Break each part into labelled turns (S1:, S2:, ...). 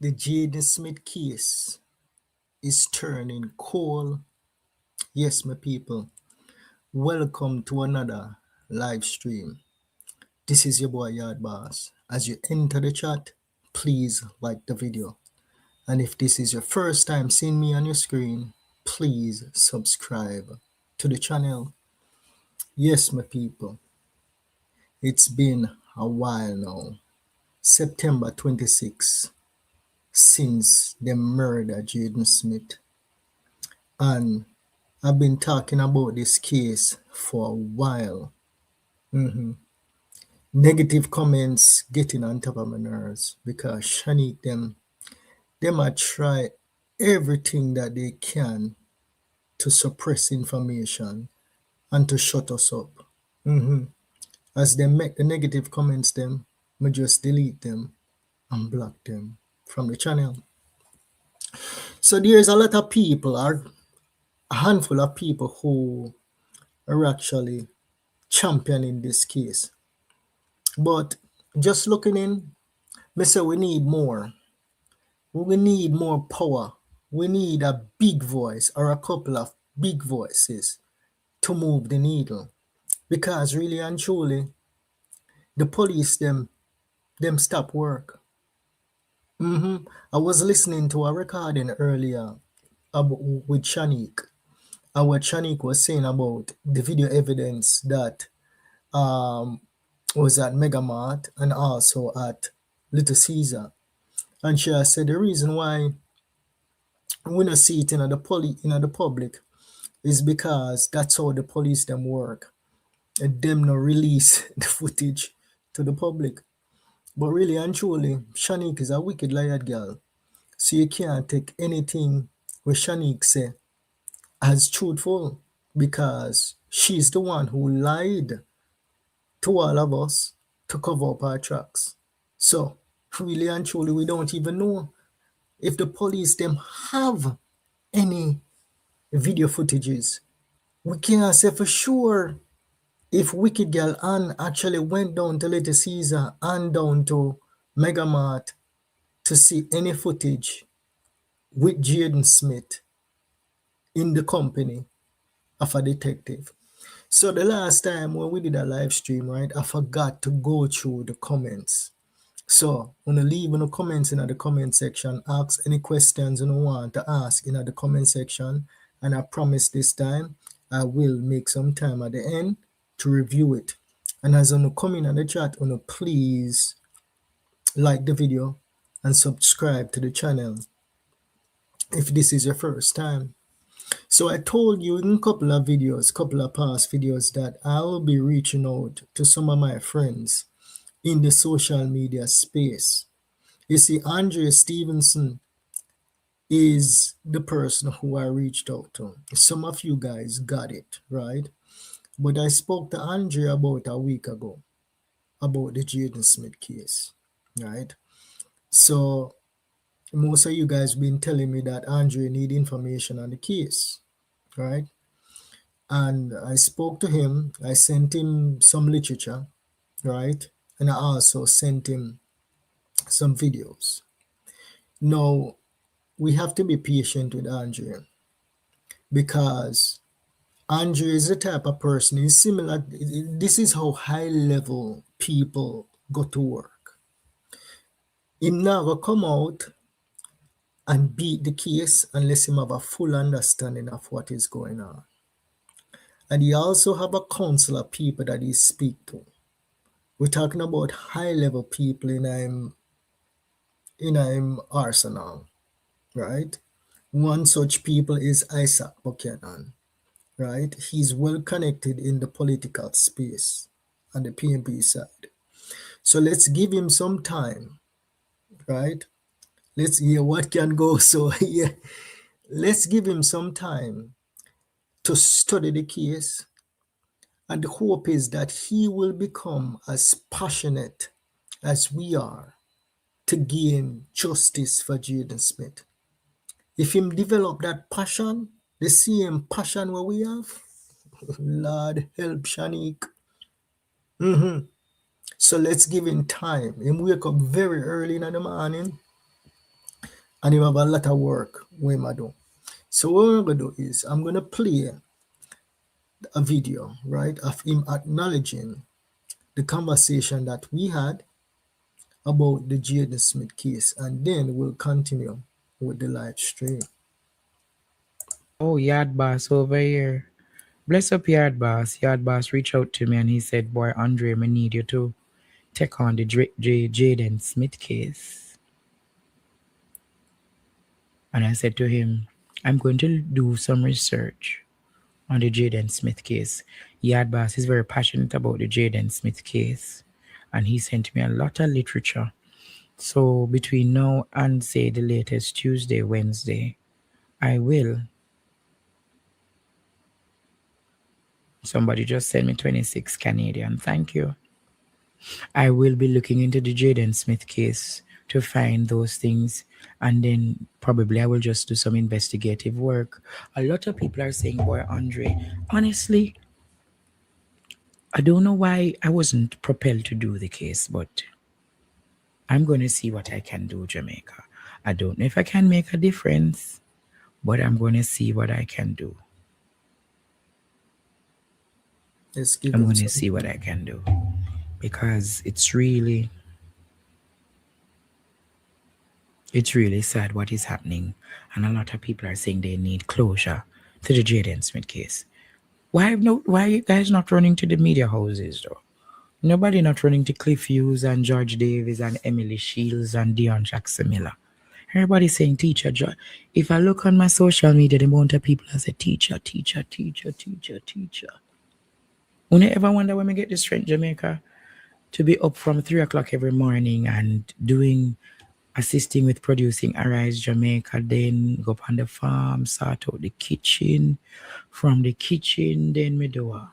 S1: The Jayden Smith case is turning cold. Yes, my people, welcome to another live stream. This is your boy Yard Boss. As you enter the chat, please like the video. And if this is your first time seeing me on your screen, please subscribe to the channel. Yes, my people, it's been a while now. September 26, since they murdered Jayden Smith. And I've been talking about this case for a while. Negative comments getting on top of my nerves because Shanique them might try everything that they can to suppress information and to shut us up. As they make the negative comments me just delete them and block them from the channel. So there's a lot of people, or a handful of people who are actually championing this case. But just looking in, me say we need more. We need more power. We need a big voice or a couple of big voices to move the needle. Because really and truly, the police them stop work. I was listening to a recording earlier with Shanique. And what Shanique was saying about the video evidence that was at Megamart and also at Little Caesar. And she said the reason why we don't see it in the public is because that's how the police them work. And them not release the footage to the public. But really and truly, Shanique is a wicked liar girl. So you can't take anything what Shanique say as truthful because she's the one who lied to all of us to cover up our tracks. So really and truly, we don't even know if the police them have any video footages. We can't say for sure if Wicked Girl Ann actually went down to Little Caesar and down to Megamart to see any footage with Jayden Smith in the company of a detective. So the last time when we did a live stream, right, I forgot to go through the comments. So I'm gonna leave in the comments in the comment section, ask any questions you want to ask in the comment section, and I promise this time I will make some time at the end to review it. And as I'm coming in the chat, please like the video and subscribe to the channel if this is your first time. So I told you in a couple of past videos that I will be reaching out to some of my friends in the social media space. You see, Andre Stevenson is the person who I reached out to. Some of you guys got it, right? But I spoke to Andre about a week ago about the Jayden Smith case, right? So most of you guys been telling me that Andre need information on the case, right? And I spoke to him. I sent him some literature, right? And I also sent him some videos. Now, we have to be patient with Andre because Andre is the type of person, he's similar. This is how high level people go to work. He never come out and beat the case unless he have a full understanding of what is going on. And he also have a council of people that he speak to. We're talking about high level people in him arsenal, right? One such people is Isaac Buchanan, right? He's well connected in the political space on the PNP side. So let's give him some time, right? Let's hear what can go. So yeah, let's give him some time to study the case. And the hope is that he will become as passionate as we are to gain justice for Jayden Smith. If him develop that passion, the same passion where we have, Lord help Shanique. So let's give him time. Him wake up very early in the morning and him have a lot of work we him do. So what I'm gonna do is I'm gonna play a video, right, of him acknowledging the conversation that we had about the Jayden Smith case, and then we'll continue with the live stream.
S2: Oh, Yard Boss over here. Bless up Yard Boss. Yard Boss reached out to me and he said, "Boy, Andre, I need you to take on the Jayden Smith case." And I said to him, "I'm going to do some research on the Jayden Smith case." Yard Boss is very passionate about the Jayden Smith case. And he sent me a lot of literature. So between now and say the latest Tuesday, Wednesday, I will. Somebody just sent me 26 Canadian. Thank you. I will be looking into the Jayden Smith case to find those things, and then probably I will just do some investigative work. A lot of people are saying, "Boy, Andre, honestly, I don't know why I wasn't propelled to do the case, but I'm going to see what I can do, Jamaica. I don't know if I can make a difference, but I'm going to see what I can do.
S1: Let's give
S2: I'm
S1: him
S2: going to
S1: some
S2: see what
S1: time.
S2: I can do because it's really sad what is happening, and a lot of people are saying they need closure to the Jaden Smith case. Why are you guys not running to the media houses though? Nobody not running to Cliff Hughes and George Davis and Emily Shields and Dion Jackson Miller. Everybody saying teacher. If I look on my social media, the amount of people that say teacher, teacher, teacher, teacher, teacher. When I ever wonder when we get the strength, Jamaica, to be up from 3 o'clock every morning and assisting with producing Arise Jamaica, then go up on the farm, sort out the kitchen. From the kitchen, then me do a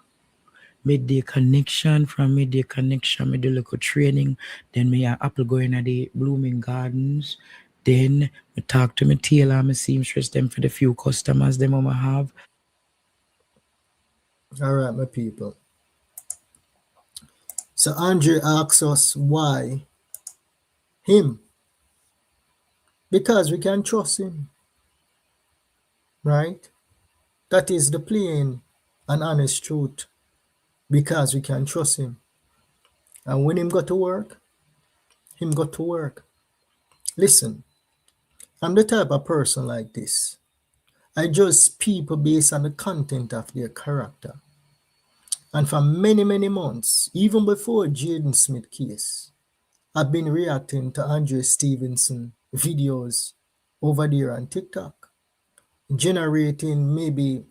S2: midday connection. From midday connection, me do local training. Then me a apple going at the blooming gardens. Then me talk to me tailor, me seamstress them for the few customers them I have.
S1: All right, my people. So Andre asks us why him, because we can trust him, right? That is the plain and honest truth. Because we can trust him. And when him got to work, him got to work. Listen, I'm the type of person like this. I judge people based on the content of their character. And for many, many months, even before Jayden Smith case, I've been reacting to Andre Stevenson videos over there on TikTok, generating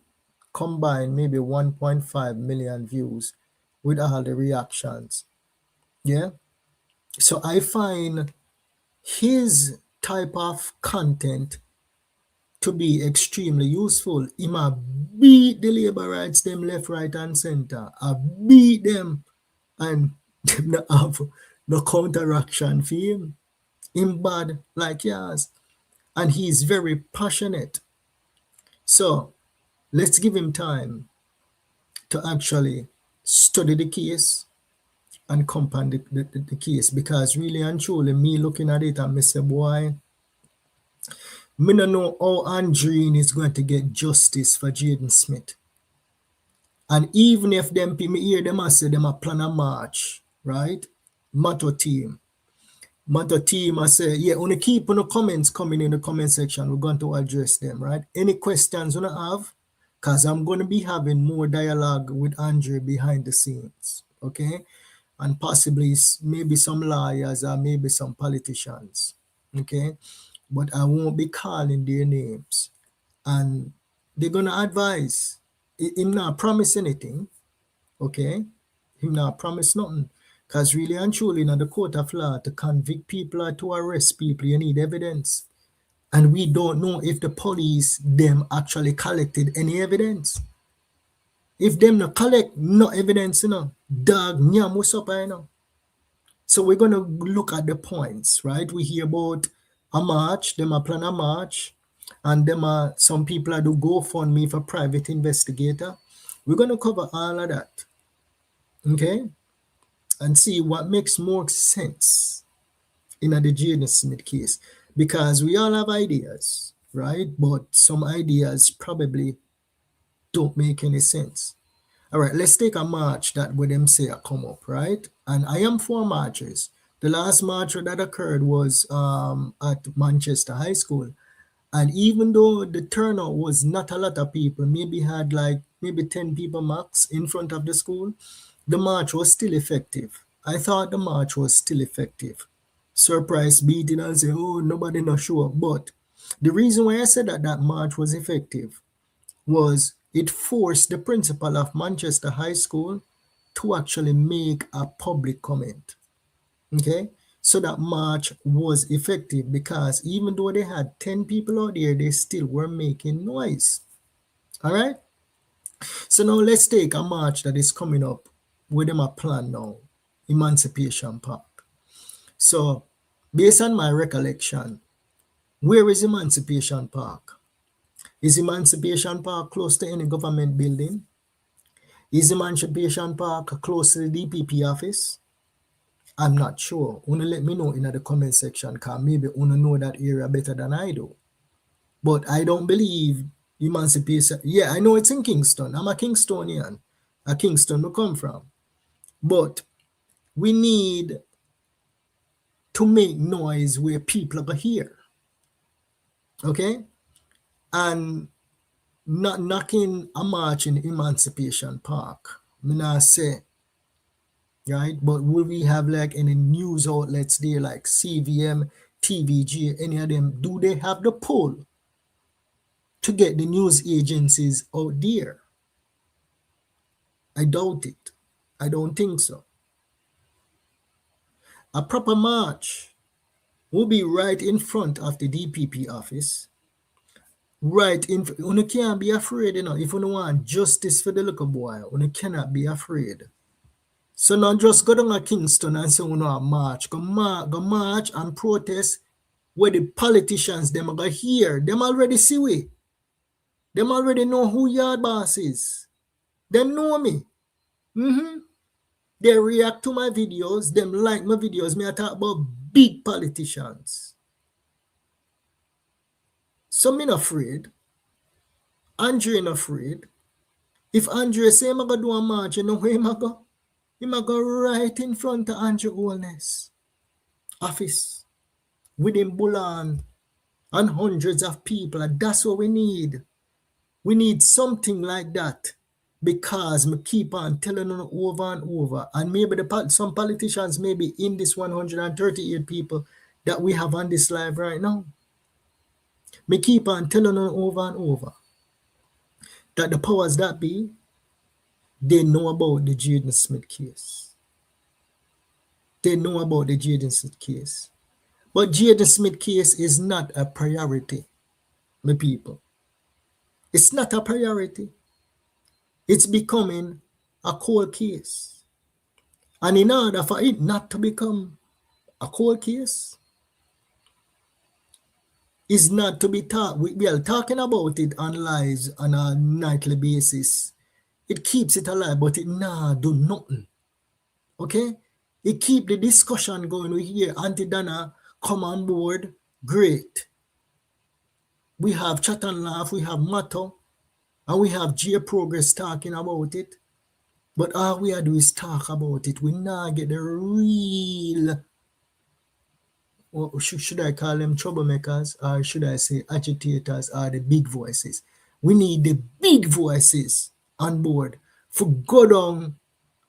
S1: combined maybe 1.5 million views with all the reactions. Yeah. So I find his type of content to be extremely useful. He might beat the labor rights them left, right, and center. I beat them and them not have no counteraction for him. Him bad like yours. And he's very passionate. So let's give him time to actually study the case and compound the case, because really and truly me looking at it and me say, boy, me no know how Andreen is going to get justice for Jayden Smith. And even if them me hear them and say them a plan a march, right? Motto team. Motto team I say, yeah, only keep on the comments coming in the comment section. We're going to address them, right? Any questions you have? Because I'm going to be having more dialogue with Andre behind the scenes. Okay? And possibly maybe some lawyers or maybe some politicians. Okay? But I won't be calling their names. And they're gonna advise. Him not promise anything, okay? Him not promise nothing. Because really and truly in the court of law, to convict people or to arrest people, you need evidence. And we don't know if the police them actually collected any evidence. If them not collect no evidence, dog nyam what's up, So we're gonna look at the points, right? We hear about a march, them a plan a march, and them are some people are do GoFundMe for private investigator. We're gonna cover all of that, okay, and see what makes more sense. in the Jayden Smith case, because we all have ideas, right? But some ideas probably don't make any sense. All right, let's take a march that with them say I come up, right? And I am for marches. The last march that occurred was at Manchester High School. And even though the turnout was not a lot of people, maybe had like maybe 10 people max in front of the school, the march was still effective. I thought the march was still effective. Surprise beating and say, oh, nobody not sure. But the reason why I said that that march was effective was it forced the principal of Manchester High School to actually make a public comment. Okay? So that march was effective because even though they had 10 people out there, they still were making noise. All right? So now let's take a march that is coming up with them a plan now, Emancipation Park. So based on my recollection, where is Emancipation Park? Is Emancipation Park close to any government building? Is Emancipation Park close to the DPP office? I'm not sure. Wanna let me know in the comment section because maybe wanna know that area better than I do. But I don't believe Emancipation. Yeah, I know it's in Kingston. I'm a Kingstonian. A Kingston we come from. But we need to make noise where people are going to hear. Okay? And not knocking a march in Emancipation Park. I mean, I say, right? But will we have like any news outlets there like CVM, TVG, any of them? Do they have the pull to get the news agencies out there? I doubt it. I don't think so. A proper march will be right in front of the DPP office. Right in, you can't be afraid, if you want justice for the little boy, you cannot be afraid. So now just go down to Kingston and say you know a march. Go march and protest where the politicians them are here. Them already see we. Them already know who your boss is. Them know me. They react to my videos. Them like my videos. Me I talk about big politicians. So me not afraid. Andre not afraid. If Andre say I'm gonna do a march, you know where him go? Him go right in front of Andre Holness office with him bullan and hundreds of people. And that's what we need. We need something like that because me keep on telling them over and over. And maybe some politicians may be in this 138 people that we have on this live right now. Me keep on telling them over and over that the powers that be, they know about the Jayden Smith case. They know about the Jayden Smith case. But Jayden Smith case is not a priority, my people. It's not a priority. It's becoming a cold case. And in order for it not to become a cold case, is not to be taught. We are talking about it on lives on a nightly basis. It keeps it alive, but it do nothing. Okay? It keep the discussion going. We hear Auntie Dana come on board. Great. We have Chat and Laugh, we have Motto, and we have J Progress talking about it. But all we do is talk about it. We not get the real, or should I call them troublemakers, or should I say agitators, or the big voices. We need the big voices on board for go down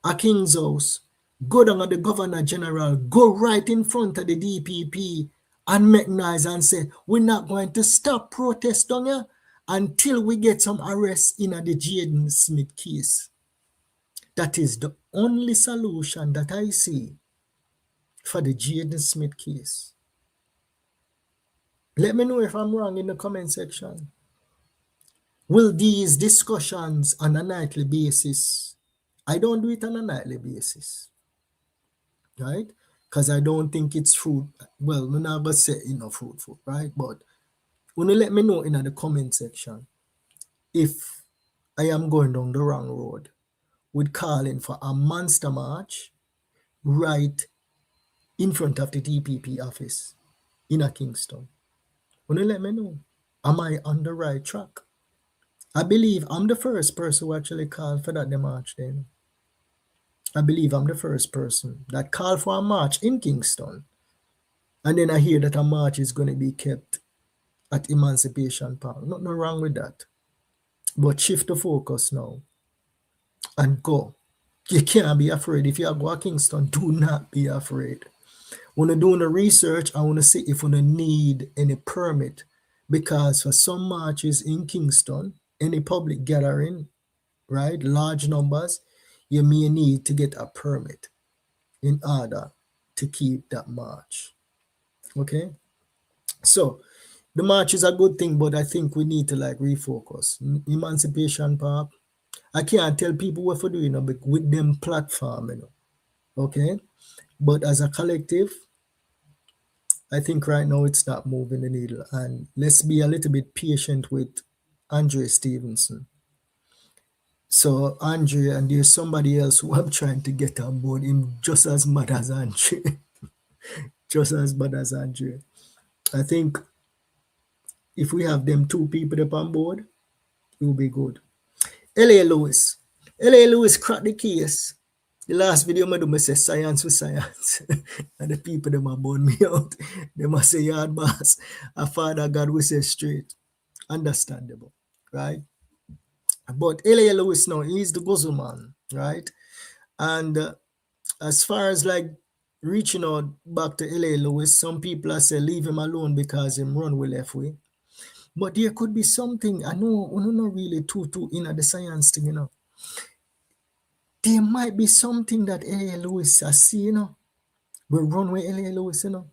S1: a King's House, go down at the Governor General, go right in front of the DPP and make noise and say, we're not going to stop protest down here until we get some arrests in the Jayden Smith case. That is the only solution that I see for the Jayden Smith case. Let me know if I'm wrong in the comment section. Will these discussions on a nightly basis? I don't do it on a nightly basis, right? Because I don't think it's fruit. Well, I'm not going to say fruitful, right? But when you let me know in the comment section if I am going down the wrong road with calling for a monster march right in front of the DPP office in a Kingston. Wanna let me know? Am I on the right track? I believe I'm the first person who actually called for that march then. I believe I'm the first person that called for a march in Kingston. And then I hear that a march is going to be kept at Emancipation Park. Nothing wrong with that. But shift the focus now and go. You can't be afraid. If you are going to Kingston, do not be afraid. When you're doing the research, I want to see if you need any permit. Because for some marches in Kingston, any public gathering, right, large numbers, you may need to get a permit in order to keep that march. Okay? So the march is a good thing, but I think we need to like refocus. Emancipation Park. I can't tell people what to do, but with them platform, Okay. But as a collective, I think right now it's not moving the needle. And let's be a little bit patient with Andre Stevenson. So Andre, and there's somebody else who I'm trying to get on board, him just as mad as Andre. Just as bad as Andre. I think if we have them two people up on board, it will be good. L.A. Lewis. L.A. Lewis cracked the case. The last video I do, I say science with science. And the people them a burn me out. They must say yard boss. A father God will say straight. Understandable. Right? But L.A. Lewis now, he's the guzzle man. Right? And as far as like reaching out back to L.A. Lewis, some people are say leave him alone because him run with left way. But there could be something, I know, we're not really too in the science thing, There might be something that L.A. Lewis has seen, We run with L.A. Lewis, You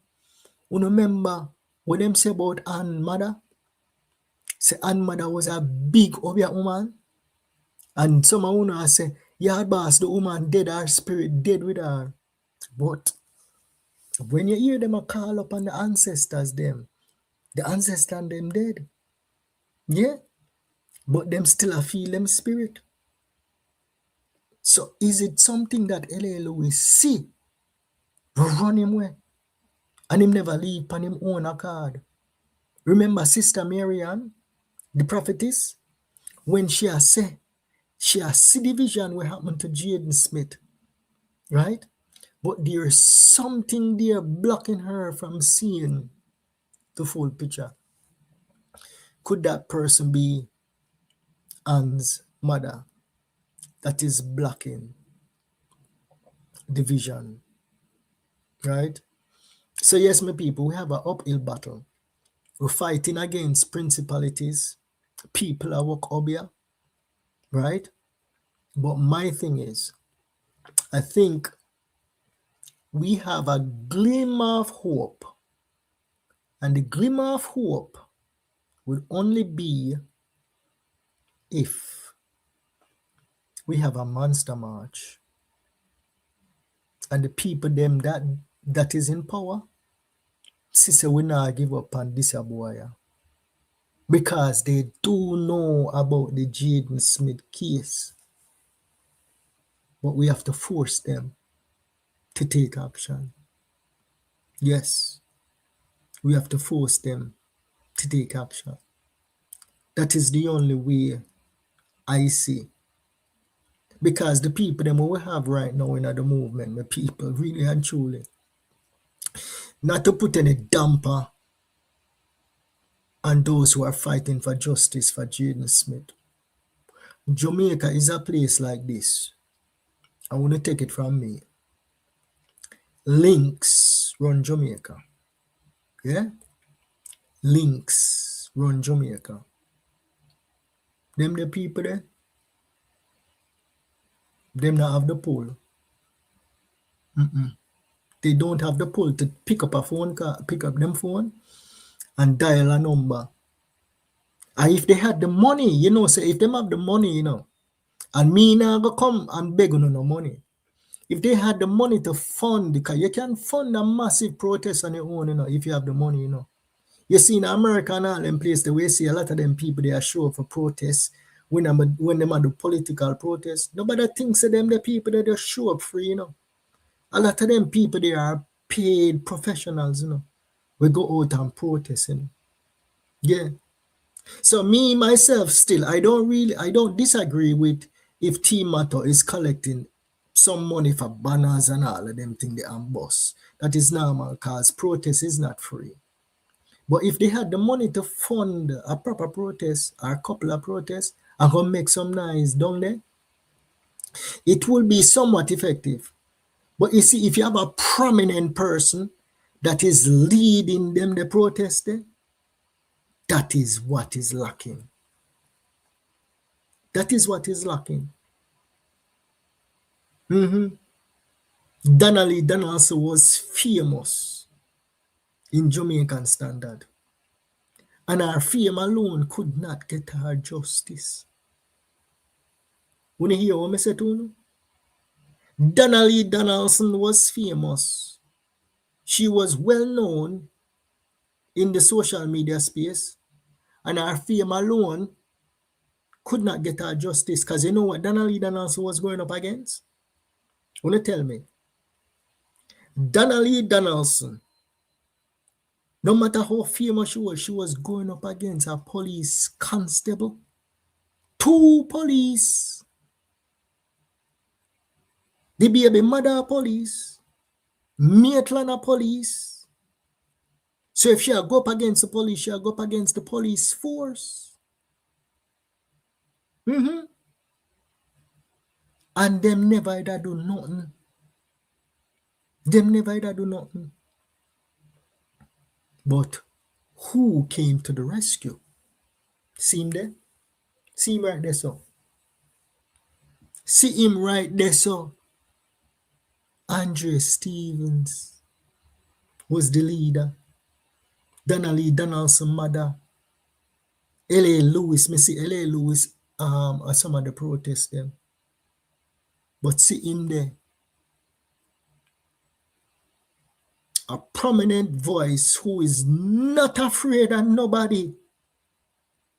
S1: remember what them say about Ann Mother? Say Ann Mother was a big Obia woman. And some of you say, yeah, boss, the woman dead, her spirit dead with her. But when you hear them a call upon the ancestors, the ancestors them dead. Yeah? But them still a feel them spirit. So is it something that L.A. Lewis see? Run him away. And him never leave on him own accord. Remember Sister Marianne, the prophetess, when she has see the vision what happened to Jayden Smith, right? But there is something there blocking her from seeing the full picture. Could that person be Anne's mother that is blocking the vision, right? So yes, my people, we have an uphill battle. We're fighting against principalities. People are work obia, right? But my thing is, I think we have a glimmer of hope. And the glimmer of hope will only be if we have a monster march. And the people them that is in power, sister, we not give up on this boy. Because they do know about the Jayden Smith case. But we have to force them to take action. Yes, we have to force them to take action. That is the only way I see. Because the people them we have right now in the movement, the people really and truly, not to put any damper on those who are fighting for justice for Jayden Smith. Jamaica is a place like this. I want to take it from me. Links run Jamaica. Yeah? Links run Jamaica. Them the people there, them not have the pull. They don't have the pull to pick up a phone, pick up them phone and dial a number. And if they had the money, say if them have the money, and me now go come and beg on no money. If they had the money to fund, because you can fund a massive protest on your own, if you have the money, You see in America and all them places, the way you see a lot of them people, they are show up for protests. When them are the political protests, nobody thinks of them, the people that just show up free, A lot of them people, they are paid professionals, we go out and protest, Yeah. So me myself still, I don't disagree with if Team Matter is collecting some money for banners and all of them thing they boss. That is normal because protest is not free. But if they had the money to fund a proper protest or a couple of protests and go make some noise down there, it will be somewhat effective. But you see, if you have a prominent person that is leading them the protest there, that is what is lacking. That is what is lacking. Donnelly Donaldson was famous in Jamaican standard, and her fame alone could not get her justice. When you hear what I say to you? Donnelly Donaldson was famous. She was well known in the social media space, and her fame alone could not get her justice because you know what Donnelly Donaldson was going up against? Want to tell me? Donnelly Donaldson, no matter how famous she was going up against a police constable. Two police. The baby mother police. Maitland a police. So if she go up against the police, she go up against the police force. And them never either do nothing. Them never either do nothing. But who came to the rescue? See him there? See him right there, so. See him right there, so. Andre Stevens was the leader. Donnelly Donaldson mother. L.A. Lewis, me see L.A. Lewis at some of the protests them. But see him there. A prominent voice who is not afraid of nobody.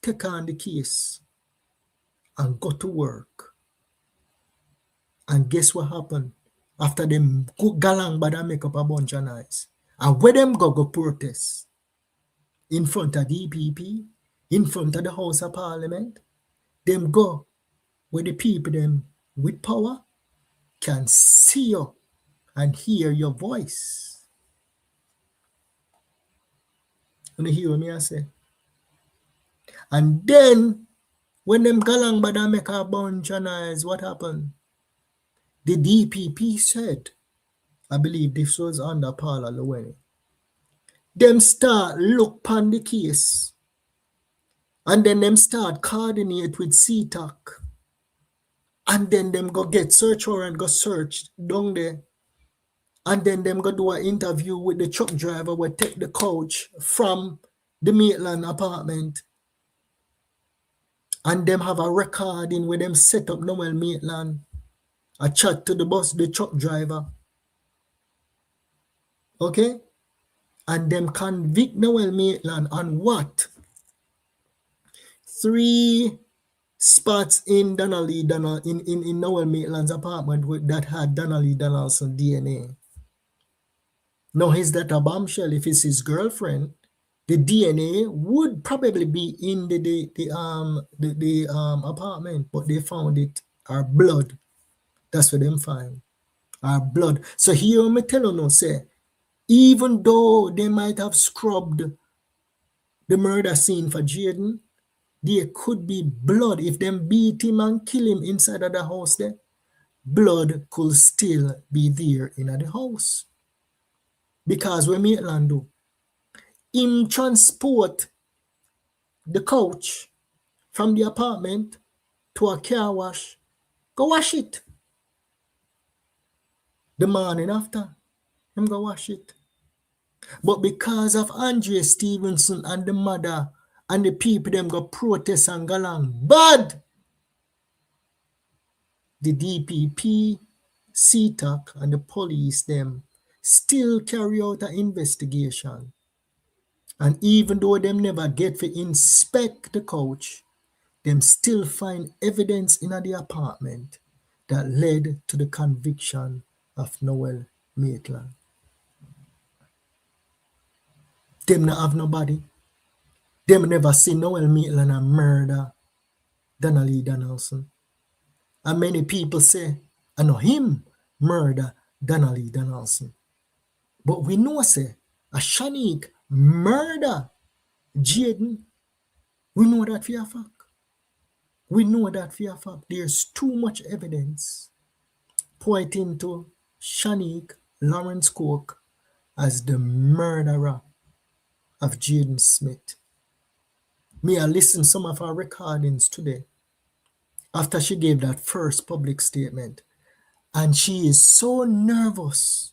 S1: Take on the case and go to work. And guess what happened? After them go galang but make up a bunch of noise. And where them go protest? In front of the EPP, in front of the House of Parliament, them go where the people them with power can see you and hear your voice. You hear me I say? And then when them galang bada make a bunch of noise, what happened? The DPP said, I believe this was under Paula Llewellyn, them start look pan the case and then them start coordinate with CTAC and then them go get search warrant, go search down there. And then them go do an interview with the truck driver who take the coach from the Maitland apartment. And them have a recording where them set up Noel Maitland. A chat to the truck driver. Okay? And them convict Noel Maitland on what? 3 spots in in Noel Maitland's apartment that had Donnelly Donaldson DNA. Now, is that a bombshell? If it's his girlfriend, the DNA would probably be in the apartment, but they found it, our blood. That's what them find. Our blood. So here me tell you now, say, even though they might have scrubbed the murder scene for Jayden, there could be blood. If them beat him and kill him inside of the house there, blood could still be there in the house. Because when Maitland do, him transport the couch from the apartment to a car wash, go wash it. The morning after, him go wash it. But because of Andre Stevenson and the mother and the people them go protest and go along bad, the DPP, CTAC and the police them still carry out an investigation. And even though them never get to inspect the couch, them still find evidence in the apartment that led to the conviction of Noel Maitland. Them not have nobody. Them never see Noel Maitland and murder Donnelly Donaldson. And many people say, I know him murder Donnelly Donaldson. But we know say a Shanique murder Jayden. We know that for a fact. We know that for a fact. There's too much evidence pointing to Shanique Lawrence Cook as the murderer of Jayden Smith. Me, I listened some of our recordings today after she gave that first public statement. And she is so nervous.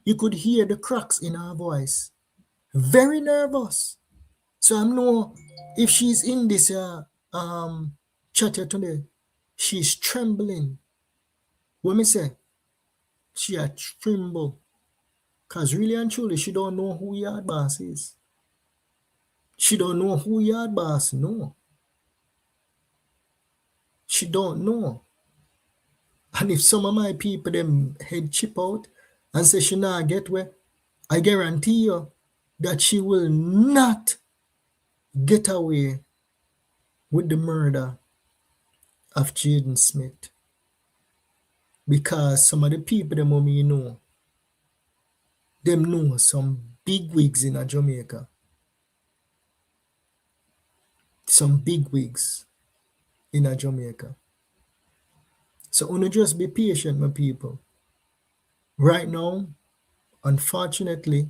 S1: You could hear the cracks in her voice. Very nervous. So I know if she's in this chat here today, she's trembling. What me say? She a tremble. Cause really and truly, she don't know who Yard Boss is. She don't know who Yard Boss no. She don't know. And if some of my people them head chip out and say she not get where, I guarantee you that she will not get away with the murder of Jayden Smith. Because some of the people them me know, them know some big wigs in Jamaica. Some big wigs in Jamaica. So only just be patient, my people. Right now, unfortunately,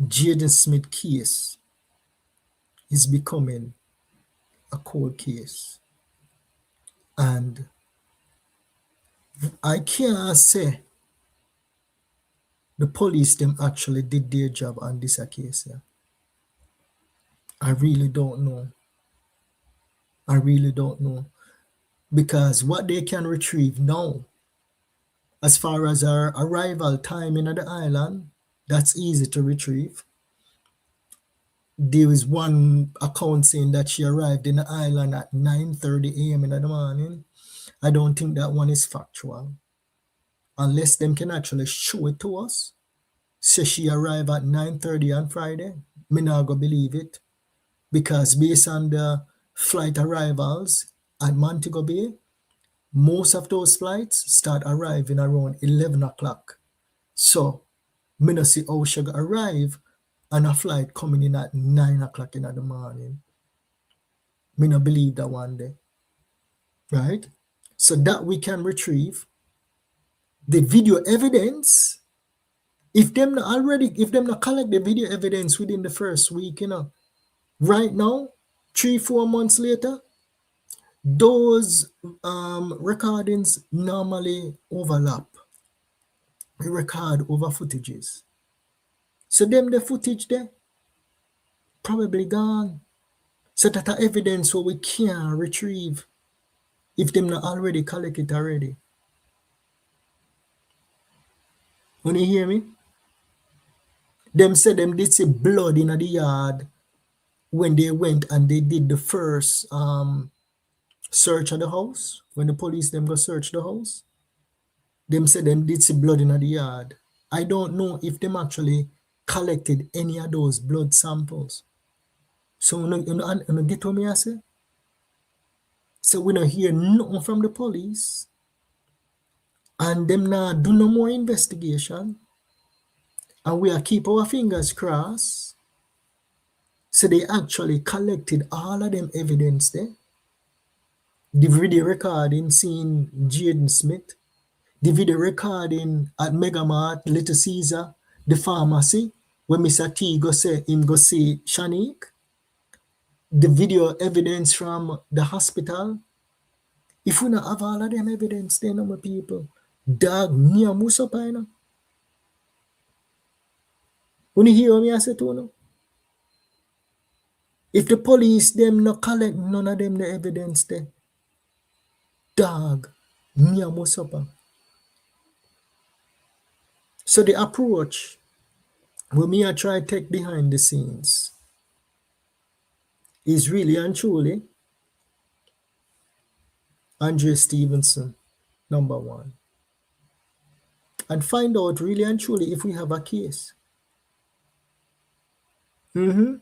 S1: Jayden Smith case is becoming a cold case. And I can't say the police them actually did their job on this case. Yeah. I really don't know. I really don't know. Because what they can retrieve now, as far as our arrival time in the island, that's easy to retrieve. There is one account saying that she arrived in the island at 9:30 a.m. in the morning. I don't think that one is factual. Unless them can actually show it to us. Say she arrived at 9:30 on Friday. Me not go believe it. Because based on the flight arrivals at Montego Bay, most of those flights start arriving around 11 o'clock. So, me not see how she arrive on a flight coming in at 9 o'clock in the morning. Me not believe that one day. Right? So that we can retrieve the video evidence. If them not collect the video evidence within the first week, right now, 3-4 months later, those recordings normally overlap. We record over footages. So them the footage there probably gone. So that are evidence what we can't retrieve if them not already collect it already. When you hear me? Them said them did see blood in the yard when they went and they did the first search of the house. When the police them go search the house. Them said them did see blood in the yard. I don't know if them actually collected any of those blood samples. So you get what me I say? So we don't hear nothing from the police. And them not do no more investigation. And we are keep our fingers crossed. So they actually collected all of them evidence there. The video recording seeing Jayden Smith, the video recording at Megamart, Little Caesar, the pharmacy, when Mr. T go say him go see Shanique, the video evidence from the hospital. If we not have all of them evidence, then my people, dog near Musopina. When you hear me I say to you, if the police them not collect none of them the evidence there, dog near Musopa. So the approach when me I try to take behind the scenes is really and truly Andre Stevenson, number one. And find out really and truly if we have a case. Mm-hmm.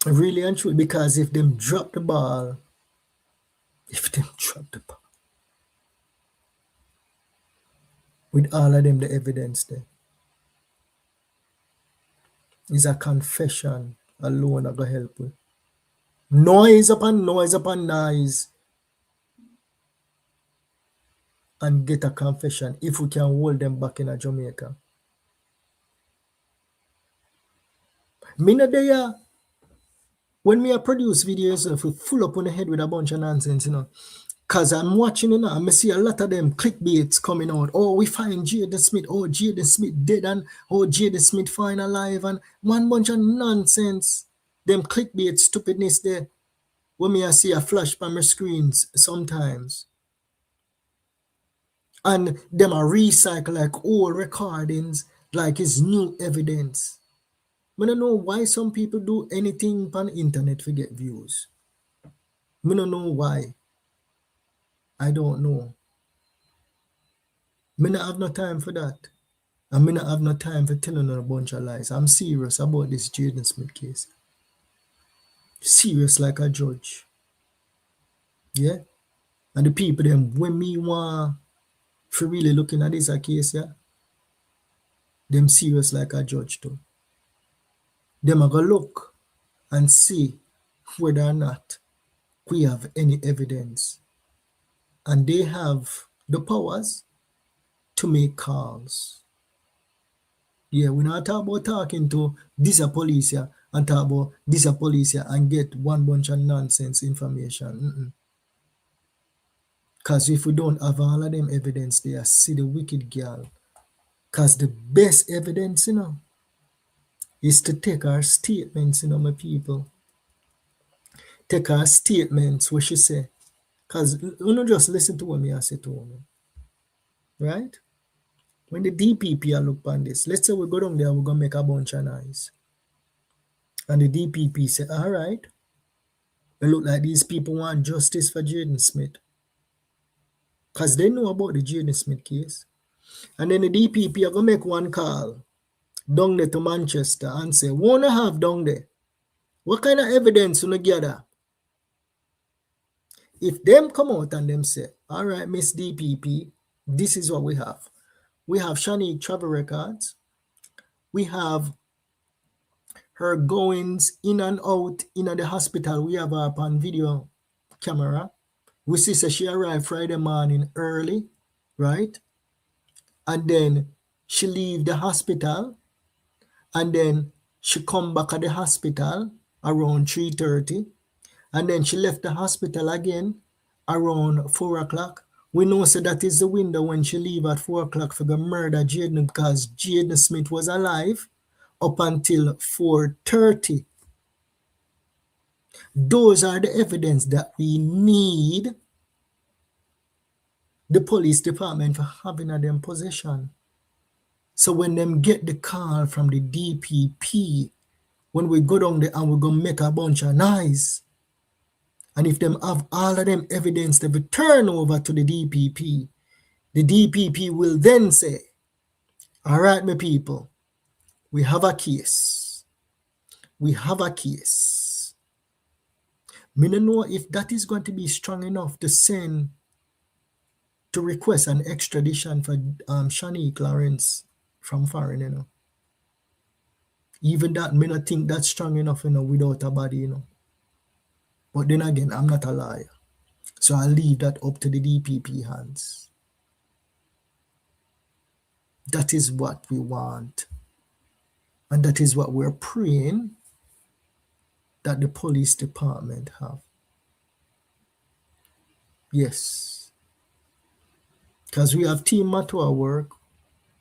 S1: Really and truly, because if them drop the ball, if them drop the ball, with all of them the evidence there, is a confession alone that go help with. Noise upon noise upon noise and get a confession if we can hold them back in a Jamaica. Me not there when me a produce videos if we full up on the head with a bunch of nonsense, Cause I'm watching it now, and I see a lot of them clickbaits coming out. Oh, we find Jayden Smith. Oh, Jayden Smith dead, and oh, Jayden Smith found alive, and one bunch of nonsense. Them clickbait stupidness there. When me I see a flash by my screens sometimes, and them a recycle like old recordings, like it's new evidence. I don't know why some people do anything on internet to get views. I don't know why. I don't know. Me not have no time for that. I may not have no time for telling a bunch of lies. I'm serious about this Jayden Smith case. Serious like a judge. Yeah? And the people them when me want for really looking at this a case, yeah, them serious like a judge too. Them a go look and see whether or not we have any evidence. And they have the powers to make calls. Yeah, we're not talking about talking to this a police here and talk about this a police here and get one bunch of nonsense information. Because if we don't have all of them evidence there, see the wicked girl. Because the best evidence, is to take our statements, my people. Take our statements, what she say. Because you don't just listen to what me I say to you. Right? When the DPP are look on this, let's say we go down there, we're going to make a bunch of noise. And the DPP say, all right, it look like these people want justice for Jayden Smith. Because they know about the Jayden Smith case. And then the DPP are going to make one call down there to Manchester and say, wanna have down there? What kind of evidence you gather? If them come out and them say, all right, Miss DPP, this is what we have. We have Shanique travel records. We have her goings in and out in the hospital. We have her upon video camera. We see that she arrived Friday morning early, right? And then she leave the hospital, and then she come back at the hospital around 3:30, and then she left the hospital again around 4 o'clock. We know so that is the window when she leave at 4 o'clock for the murder Jayden, because Jayden Smith was alive up until 4:30. Those are the evidence that we need the police department for having in them possession. So when them get the call from the DPP, when we go down there and we're going to make a bunch of noise, and if them have all of them evidence, they will turn over to the DPP. The DPP will then say, all right, my people, we have a case. We have a case. Me don't know if that is going to be strong enough to send to request an extradition for Shanique Lawrence from foreign, Even that, me not think that's strong enough, without a body, But then again, I'm not a liar. So I'll leave that up to the DPP hands. That is what we want. And that is what we're praying that the police department have. Yes. Because we have Team Mato at work.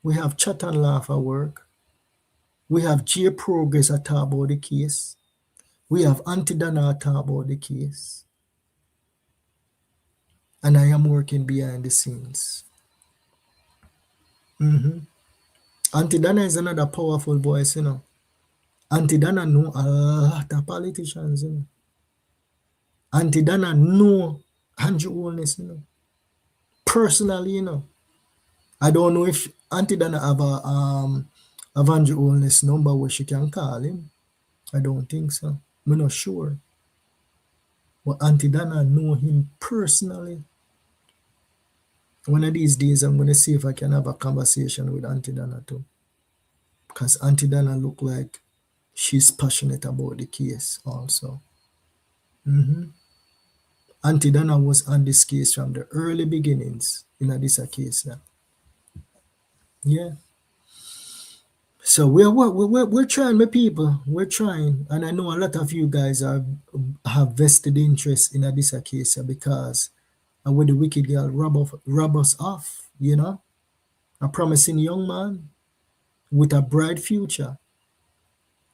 S1: We have Chat and Laugh at work. We have J Progress at talk about the case. We have Auntie Dana at talk about the case. And I am working behind the scenes. Auntie Dana is another powerful voice, Auntie Dana know a lot of politicians, Auntie Dana know Andrew Holness, Personally, I don't know if Auntie Dana have Avanja Oldness number where she can call him? I don't think so. I'm not sure. But Auntie Dana know him personally. One of these days, I'm going to see if I can have a conversation with Auntie Dana too. Because Auntie Dana look like she's passionate about the case also. Auntie Dana was on this case from the early beginnings in this case. Yeah. So we're trying, my people. We're trying, and I know a lot of you guys have vested interest in this case because where the wicked girl rob us off, a promising young man with a bright future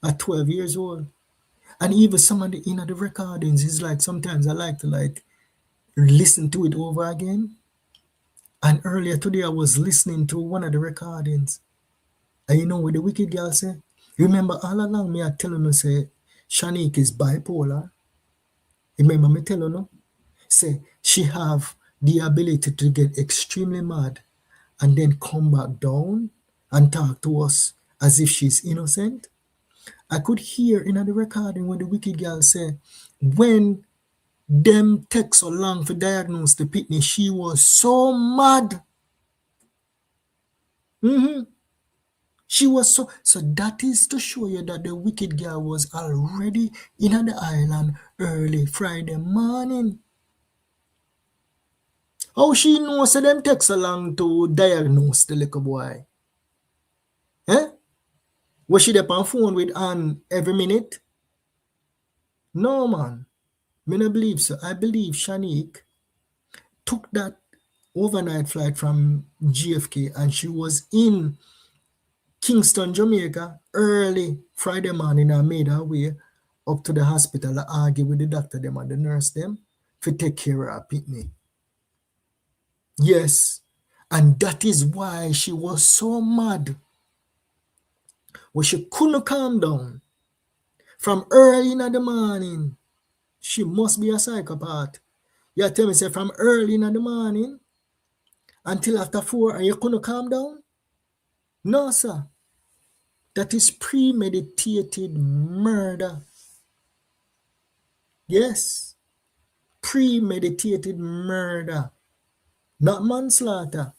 S1: at 12 years old. And even some of the recordings is like sometimes I like to listen to it over again. And earlier today I was listening to one of the recordings. And you know what the wicked girl say? Remember all along me I telling you say Shanique is bipolar. Remember me telling you? Say she have the ability to get extremely mad and then come back down and talk to us as if she's innocent. I could hear in the recording when the wicked girl say, when them take so long to diagnose the pitney, she was so mad. She was so that is to show you that the wicked girl was already in the island early Friday morning. How she knows so them take so long to diagnose the little boy? Eh? Was she there on phone with Anne every minute? No, man. Me no believe so. I believe Shanique took that overnight flight from JFK and she was in Kingston, Jamaica early Friday morning and made her way up to the hospital to argue with the doctor them and the nurse them to take care of her pitney. Yes. And that is why she was so mad. Well, she couldn't calm down. From early in the morning, she must be a psychopath. You tell me, say, from early in the morning until after 4 and you couldn't calm down? No, sir. That is premeditated murder. Yes. Premeditated murder. Not manslaughter.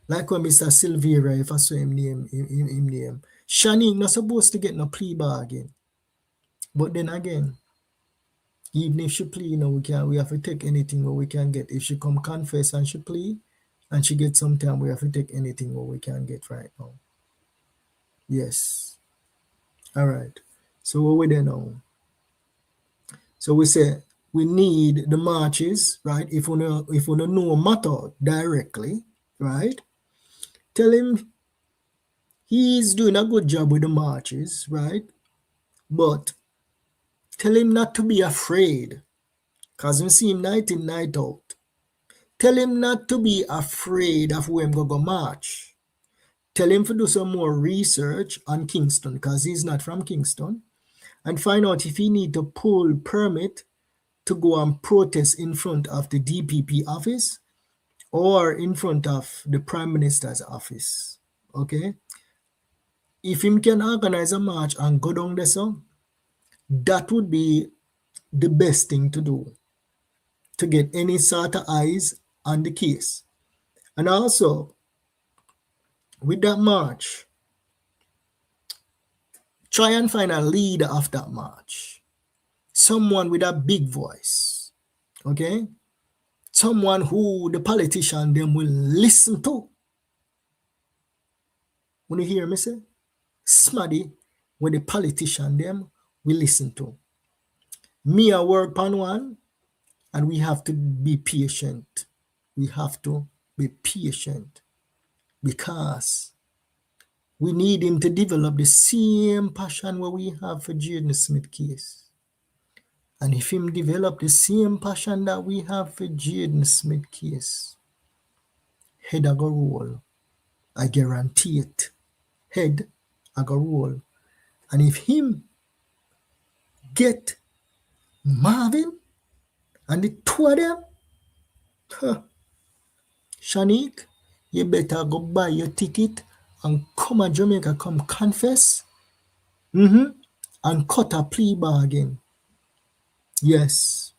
S1: Like when Mr. Silvera, if I saw him name. Shanique not supposed to get no plea bargain. But then again, even if she plea, we have to take anything what we can get. If she come confess and she plea and she get some time, we have to take anything what we can get right now. Yes. All right. So what we there now? So we say we need the marches, right? If we know matter directly, right? Tell him he's doing a good job with the marches, right? But tell him not to be afraid, because we see him night in, night out. Tell him not to be afraid of where I'm going to march. Tell him to do some more research on Kingston, because he's not from Kingston, and find out if he need to pull permit to go and protest in front of the DPP office or in front of the Prime Minister's office. Okay? If him can organize a march and go down there, so that would be the best thing to do to get any sort of eyes on the case. And also, with that march, try and find a leader of that march. Someone with a big voice. Okay? Someone who the politician them will listen to. When you hear me say? Smaddy, when the politician them will listen to. Me I work on one, and we have to be patient. We have to be patient because we need him to develop the same passion what we have for Jayden Smith case. And if him develop the same passion that we have for Jayden Smith case, head a go roll. I guarantee it. Head a go roll. And if him get Marvin and the two of them, Shanique, you better go buy your ticket and come to Jamaica, come confess, mm-hmm, and cut a plea bargain. Yes,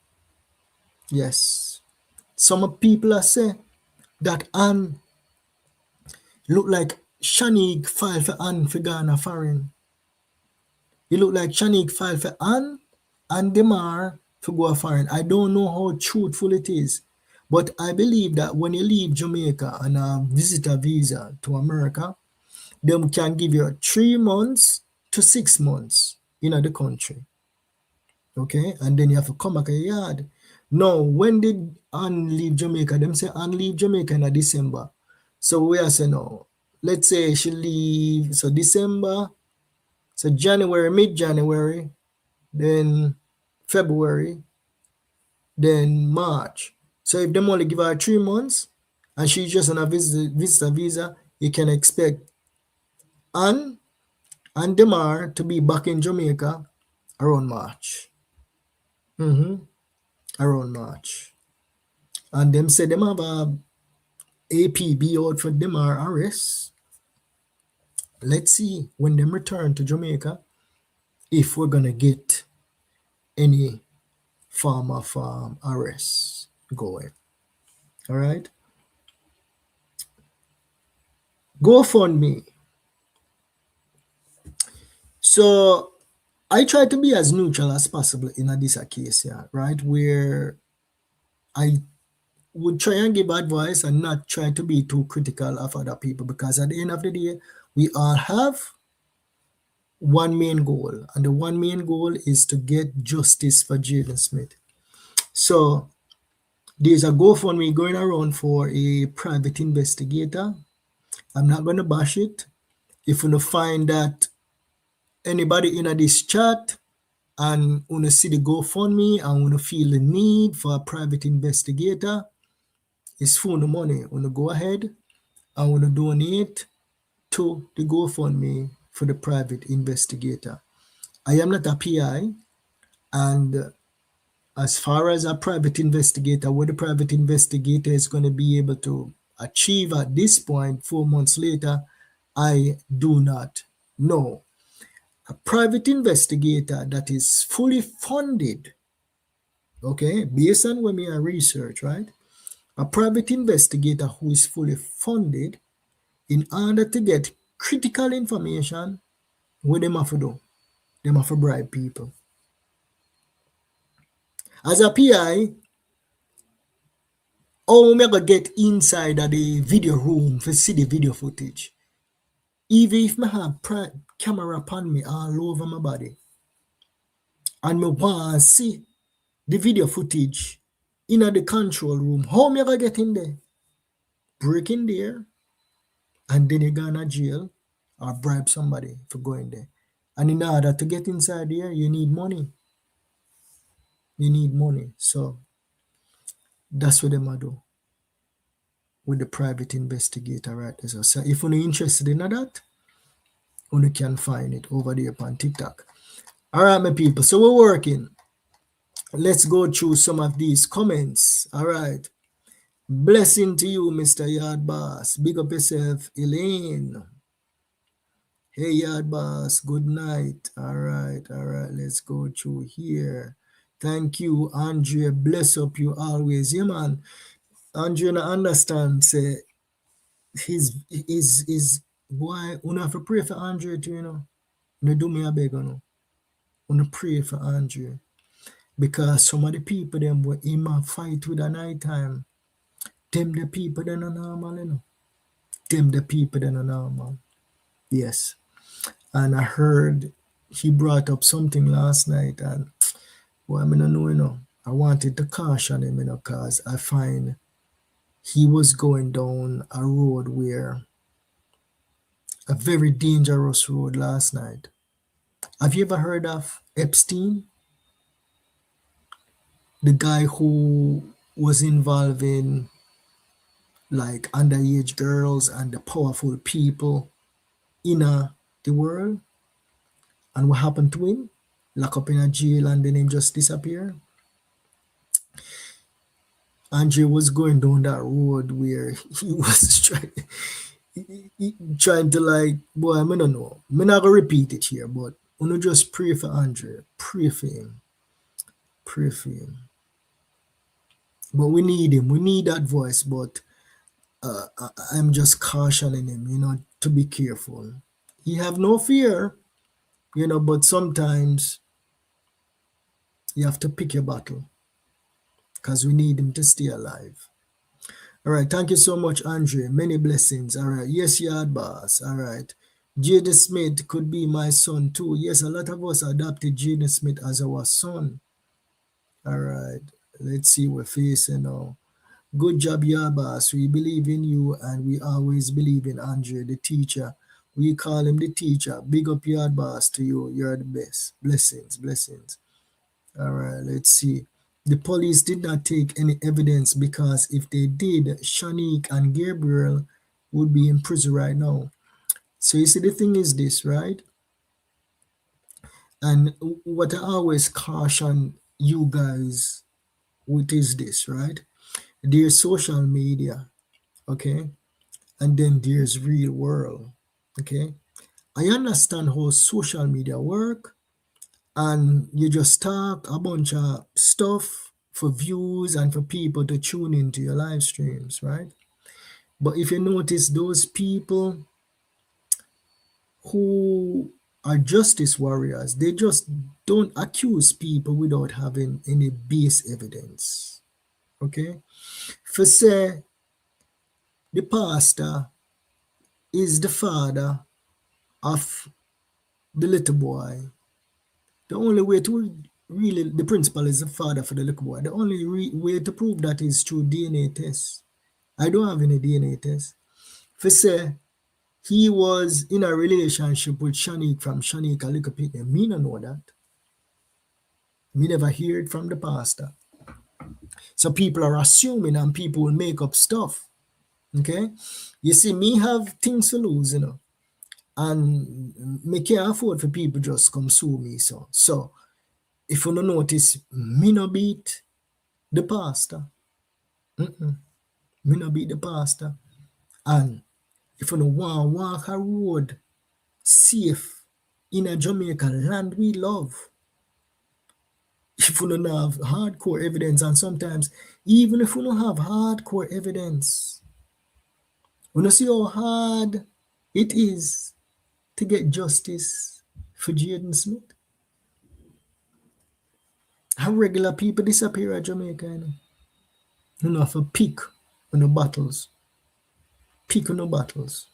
S1: yes. Some people are say that Anne look like Shanique filed for Anne for Ghana foreign. It look like Shanique filed for Anne and Demar to go foreign. I don't know how truthful it is, but I believe that when you leave Jamaica on a visitor visa to America, them can give you 3 months to 6 months in the country. Okay, and then you have to come back a yard. Now, when did Anne leave Jamaica? Them say Anne leave Jamaica in December. So we are saying no. Let's say she leave so December, so January, mid-January, then February, then March. So if them only give her 3 months and she's just on a visitor visa, you can expect Anne and Demar to be back in Jamaica around March. Mm-hmm. Around March. And them say them have a APB out for Demar arrest. Let's see when them return to Jamaica if we're gonna get any form of arrest going. All right. GoFundMe. So I try to be as neutral as possible in this case, yeah, right? Where I would try and give advice and not try to be too critical of other people, because at the end of the day, we all have one main goal, and the one main goal is to get justice for Jayden Smith. So there's a GoFundMe going around for a private investigator. I'm not going to bash it. If you find that anybody in this chat and wanna see the GoFundMe and wanna feel the need for a private investigator, it's for the money. Wanna go ahead and wanna donate to the GoFundMe for the private investigator. I am not a PI, and as far as a private investigator, what the private investigator is going to be able to achieve at this point, 4 months later, I do not know. A private investigator that is fully funded, okay, based on when we are research, right? A private investigator who is fully funded in order to get critical information, what them have to do? Them have to bribe people. As a PI, how am I gonna get inside of the video room to see the video footage? Even if I have camera upon me all over my body, and me want to see the video footage in the control room, how am I gonna get in there? Break in there, and then you go to jail or bribe somebody for going there. And in order to get inside there, you need money. You need money. So that's what them do with the private investigator right there. So if you're interested in that, you can find it over there on TikTok. All right, my people. So we're working. Let's go through some of these comments. All right. Blessing to you, Mr. Yard Boss. Big up yourself, Elaine. Hey, Yard Boss. Good night. All right. All right. Let's go through here. Thank you, Andre. Bless up you always. Yeah, man. Andre, I understand. Say, his boy, you have to pray for Andre too, you know. You do me a beg, you know. You pray for Andre. Because some of the people them were in a fight with a night time. Them the people that are normal, you know. Them the people that are normal. Yes. And I heard he brought up something last night, and well, I don't know, you know. I wanted to caution him, you know, because I find he was going down a road where a very dangerous road last night. Have you ever heard of Epstein? The guy who was involved in like underage girls and the powerful people in the world. And what happened to him? Lock up in a jail and then him just disappear. Andre was going down that road where he was trying. trying to like, boy, I don't know. I'm not gonna repeat it here, but wanna just pray for Andre. Pray for him. Pray for him. But we need him. We need that voice. But I'm just cautioning him, to be careful. He have no fear, but sometimes you have to pick your battle because we need him to stay alive. All right. Thank you so much, Andre. Many blessings. All right. Yes, yard boss. All right. Jayden Smith could be my son too. Yes, a lot of us adopted Jayden Smith as our son. All right. Let's see what we're facing now. Good job, Yabas. We believe in you and we always believe in Andre, the teacher. We call him the teacher. Big up, Yabas, to you. You're the best. Blessings, blessings. All right, let's see. The police did not take any evidence because if they did, Shanique and Gabriel would be in prison right now. So you see, the thing is this, right? And what I always caution you guys with is this, right? There's social media, okay? And then there's real world, okay? I understand how social media work, and you just talk a bunch of stuff for views and for people to tune into your live streams, right? But if you notice, those people who are justice warriors, they just don't accuse people without having any base evidence, okay? For say the pastor is the father of the little boy, the only way to really, the principal is the father for the little boy. The only way to prove that is through DNA test. I don't have any DNA test. If say he was in a relationship with Shanique from Shanique a little picnic, me no know that. Me never hear it from the pastor. So people are assuming and people will make up stuff. Okay? You see, me have things to lose, and me can't afford for people just come sue me. So if you don't notice, me no beat the pastor. Me no beat the pastor. And if you don't want to walk a road safe in a Jamaica land we love, if you don't have hardcore evidence, and sometimes even if you don't have hardcore evidence, we don't see how hard it is to get justice for Jayden Smith. How regular people disappear at Jamaica, you know, for pick on the battles. Pick on the battles.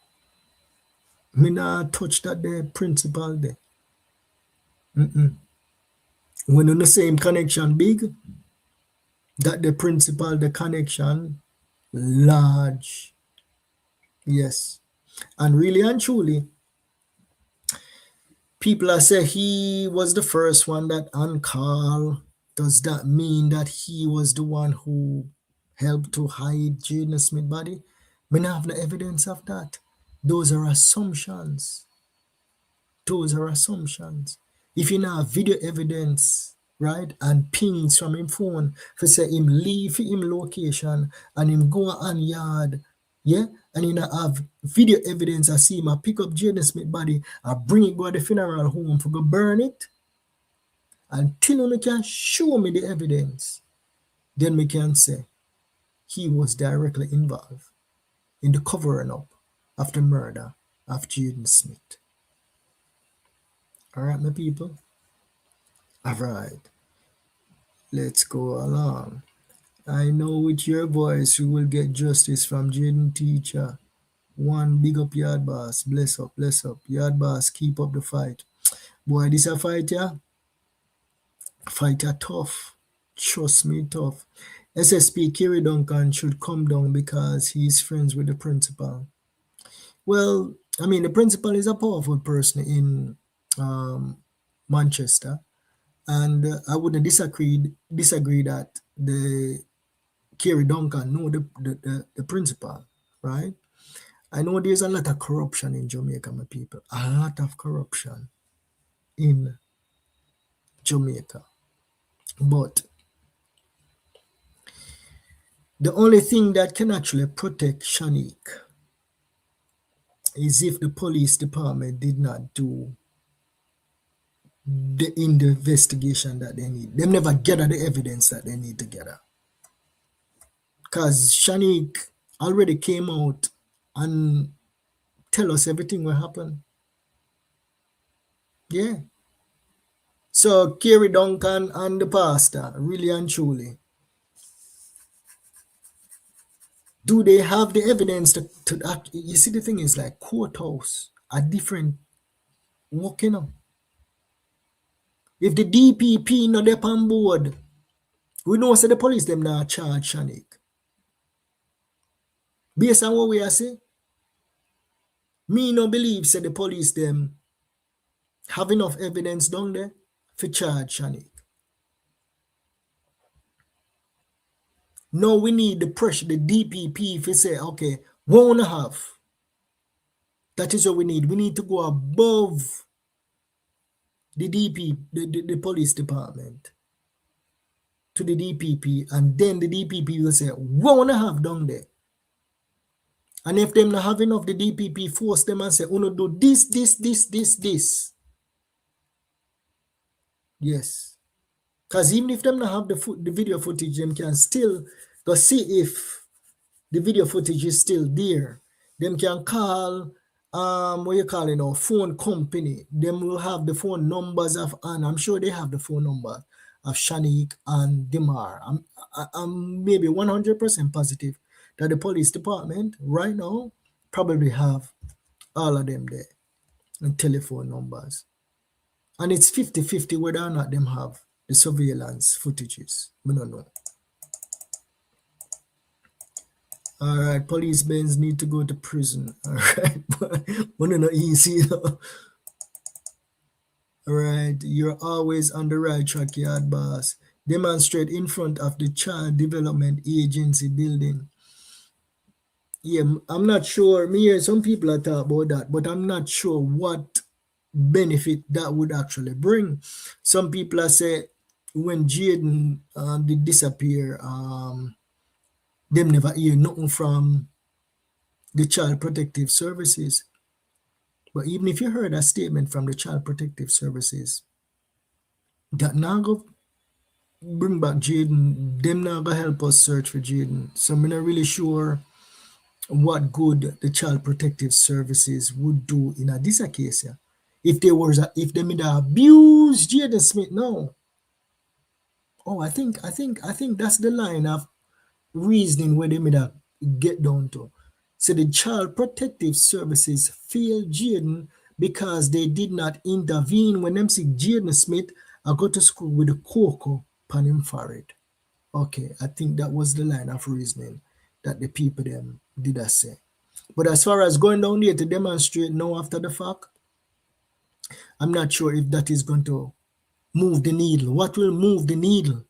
S1: Me not touch that there principle there. When on the same connection big, that the principle, the connection large. Yes. And really and truly, people are say he was the first one that on call. Does that mean that he was the one who helped to hide Jayden Smith's body? We don't have no evidence of that. Those are assumptions. Those are assumptions. If you now have video evidence, right, and pings from him phone for say him leave him location and him go on yard, yeah, and you now have video evidence I see him a pick up Jayden Smith body and bring it go to the funeral home for go burn it, until you can show me the evidence, then we can say he was directly involved in the covering up of the murder of Jayden Smith. All right, my people. All right, let's go along. I know with your voice you will get justice from Jayden teacher. One big up yard boss. Bless up, bless up. Yard boss, keep up the fight. Boy, this a fight, yeah? Fight are tough. Trust me, tough. SSP Kerry Duncan should come down because he's friends with the principal. Well, I mean, the principal is a powerful person in Manchester, and I wouldn't disagree that the Kerry Duncan know the principal, right? I know there's a lot of corruption in Jamaica, my people. A lot of corruption in Jamaica. But the only thing that can actually protect Shanique is if the police department did not do the investigation that they need. Them never gather the evidence that they need to gather. Because Shanique already came out and tell us everything will happen. Yeah. So Kerry Duncan and the pastor, really and truly, do they have the evidence to act? You see, the thing is like courthouse are different working on. If the DPP not up on board, we know say the police them not charge Shanique. Based on what we are saying, me no believe say the police them have enough evidence down there for charge Shanique. No, we need the pressure, the DPP, if you say, okay, what we have. That is what we need. We need to go above the DP, the police department to the DPP, and then the DPP will say, what we have down there. And if them not have enough, the DPP force them and say, uno do this. Yes. Because even if them not have the video footage, them can still go see if the video footage is still there. Them can call what you call it now, phone company. Them will have the phone numbers of, and I'm sure they have the phone number of Shanique and Demar. I'm maybe 100% positive that the police department right now probably have all of them there and telephone numbers. And it's 50-50 whether or not them have the surveillance footages. We don't know. All right, police men need to go to prison. All right, one not easy. You know? All right, you're always on the right track, yard boss. Demonstrate in front of the Child Development Agency building. Yeah, I'm not sure. Me hear some people are talk about that, but I'm not sure what benefit that would actually bring. Some people are say when Jayden did disappear, them never hear nothing from the Child Protective Services. But even if you heard a statement from the Child Protective Services, that now go bring back Jayden, them now go help us search for Jayden. So I'm not really sure what good the Child Protective Services would do in a this case. Yeah. If they made abuse Jayden Smith, no. Oh, I think that's the line of reasoning where they made a get down to. So the Child Protective Services failed Jayden because they did not intervene when them see Jayden Smith I go to school with a cocoa pan him forehead. Okay, I think that was the line of reasoning that the people them did I say. But as far as going down there to demonstrate now after the fact, I'm not sure if that is going to move the needle. What will move the needle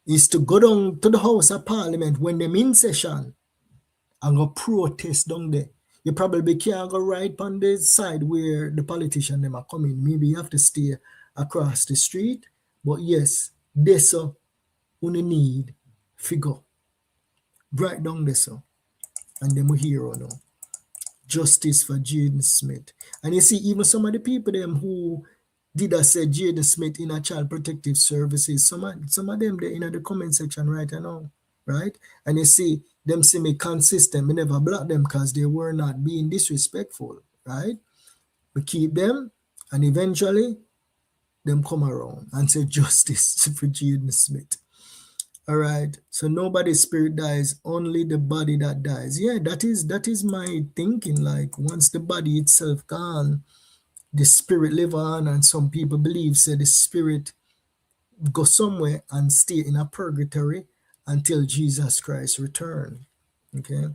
S1: is to go down to the House of Parliament when them in session and go protest down there. You probably can't go right on the side where the politician them are coming. Maybe you have to stay across the street. But yes, this so only need figure right down there so. And them we hero now. Justice for Jayden Smith. And you see, even some of the people them who did I say Jayden Smith in a Child Protective Services, some of them they in the comment section right now, right? And you see them see me consistent. Me never block them because they were not being disrespectful, right? We keep them, and eventually them come around and say justice for Jayden Smith. All right. So nobody's spirit dies, only the body that dies. Yeah, that is my thinking. Like once the body itself gone, the spirit live on, and some people believe say the spirit go somewhere and stay in a purgatory until Jesus Christ return. Okay.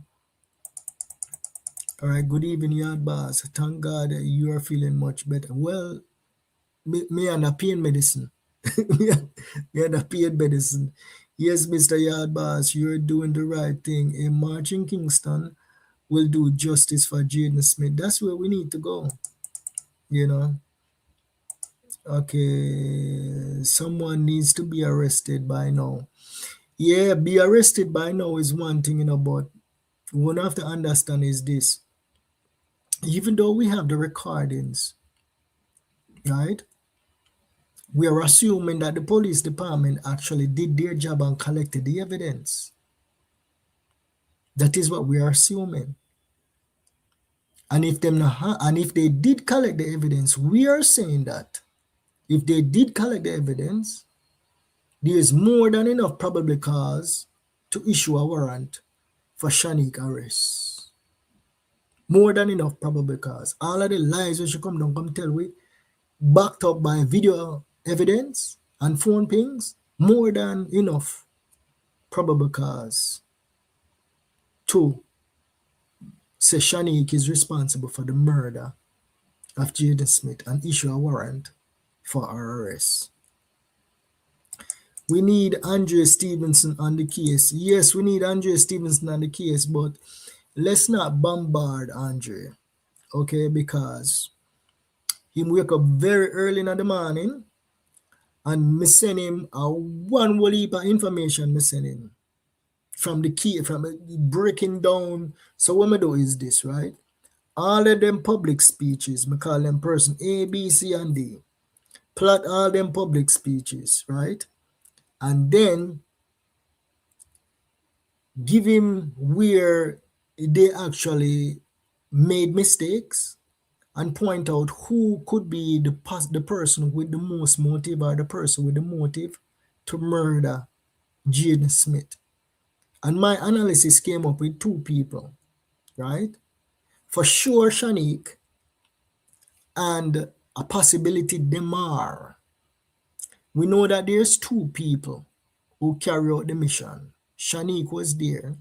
S1: All right. Good evening, yard boss. Thank God you are feeling much better. Well, me and a pain medicine. me and a pain medicine. Yes, Mr. Yard Boss, you're doing the right thing. A march in Kingston will do justice for Jayden Smith. That's where we need to go. You know. Okay. Someone needs to be arrested by now. Yeah, be arrested by now is one thing, but what we have to understand is this. even though we have the recordings, right? We are assuming that the police department actually did their job and collected the evidence. That is what we are assuming. And if and if they did collect the evidence, we are saying that if they did collect the evidence, there is more than enough probable cause to issue a warrant for Shanique arrest. More than enough probable cause. All of the lies we should come down, come tell we, backed up by video evidence and phone pings, more than enough probable cause to say Shanique is responsible for the murder of Jayden Smith and issue a warrant for her arrest. We need Andre Stevenson on the case. Yes, we need Andre Stevenson on the case, but let's not bombard Andre, okay? Because he wake up very early in the morning and me send him a one whole heap of information me send him from the key, from breaking down. So what I do is this, right? All of them public speeches, me call them person A, B, C, and D. Plot all them public speeches, right? And then give him where they actually made mistakes and point out who could be the person with the most motive or the person with the motive to murder Jayden Smith. And my analysis came up with two people, right? For sure, Shanique and a possibility Demar. We know that there's two people who carry out the mission. Shanique was there.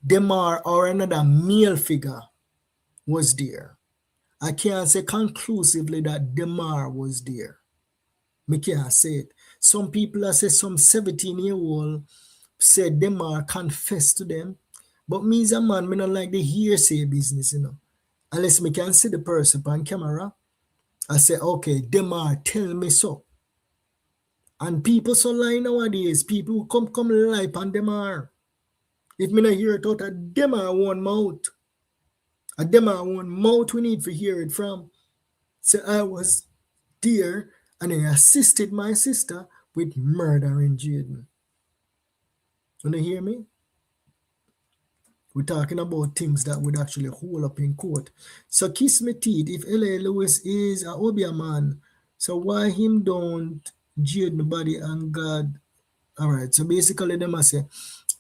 S1: Demar or another male figure was there. I can't say conclusively that Demar was there. Me can't say it. Some people have said some 17-year-old said Demar confessed to them. But me as a man, me not like the hearsay business, Unless me can see the person on camera, I say, okay, Demar, tell me so. And people so lie nowadays. People come lie on Demar. If me not hear it out of Demar one mouth, a Demar one mouth we need to hear it from. So I was there and I assisted my sister with murdering Jayden. You hear me? We're talking about things that would actually hold up in court. So kiss me teeth, if L.A. Lewis is a Obia man, so why him don't Jayden body and God? Alright, so basically they must say,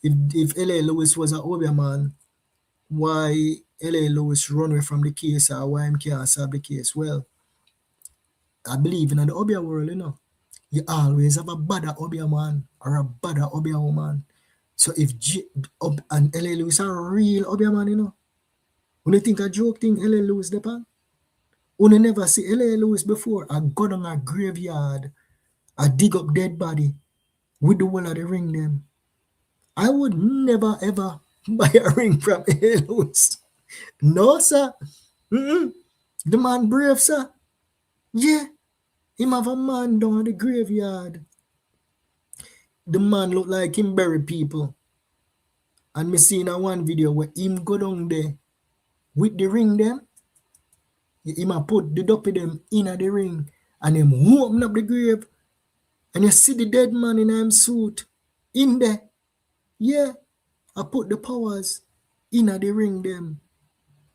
S1: if L.A. Lewis was a Obia man, why L.A. Lewis run away from the case or why him can't solve the case? Well, I believe in the Obia world, you always have a bad Obia man or a bad Obia woman. So if and L.A. Lewis are a real Obia man, when you think a joke thing, L.A. Lewis depend, when you never see L.A. Lewis before, I go down a graveyard, I dig up dead body with the whole of the ring them. I would never ever buy a ring from L.A. Lewis. No, sir. The man brave, sir. Yeah. Him have a man down at the graveyard. The man look like him bury people. And me seen a one video where him go down there with the ring them. Him a put the dopey them in the ring and him open up the grave and you see the dead man in him suit in there. Yeah, I put the powers in the ring them.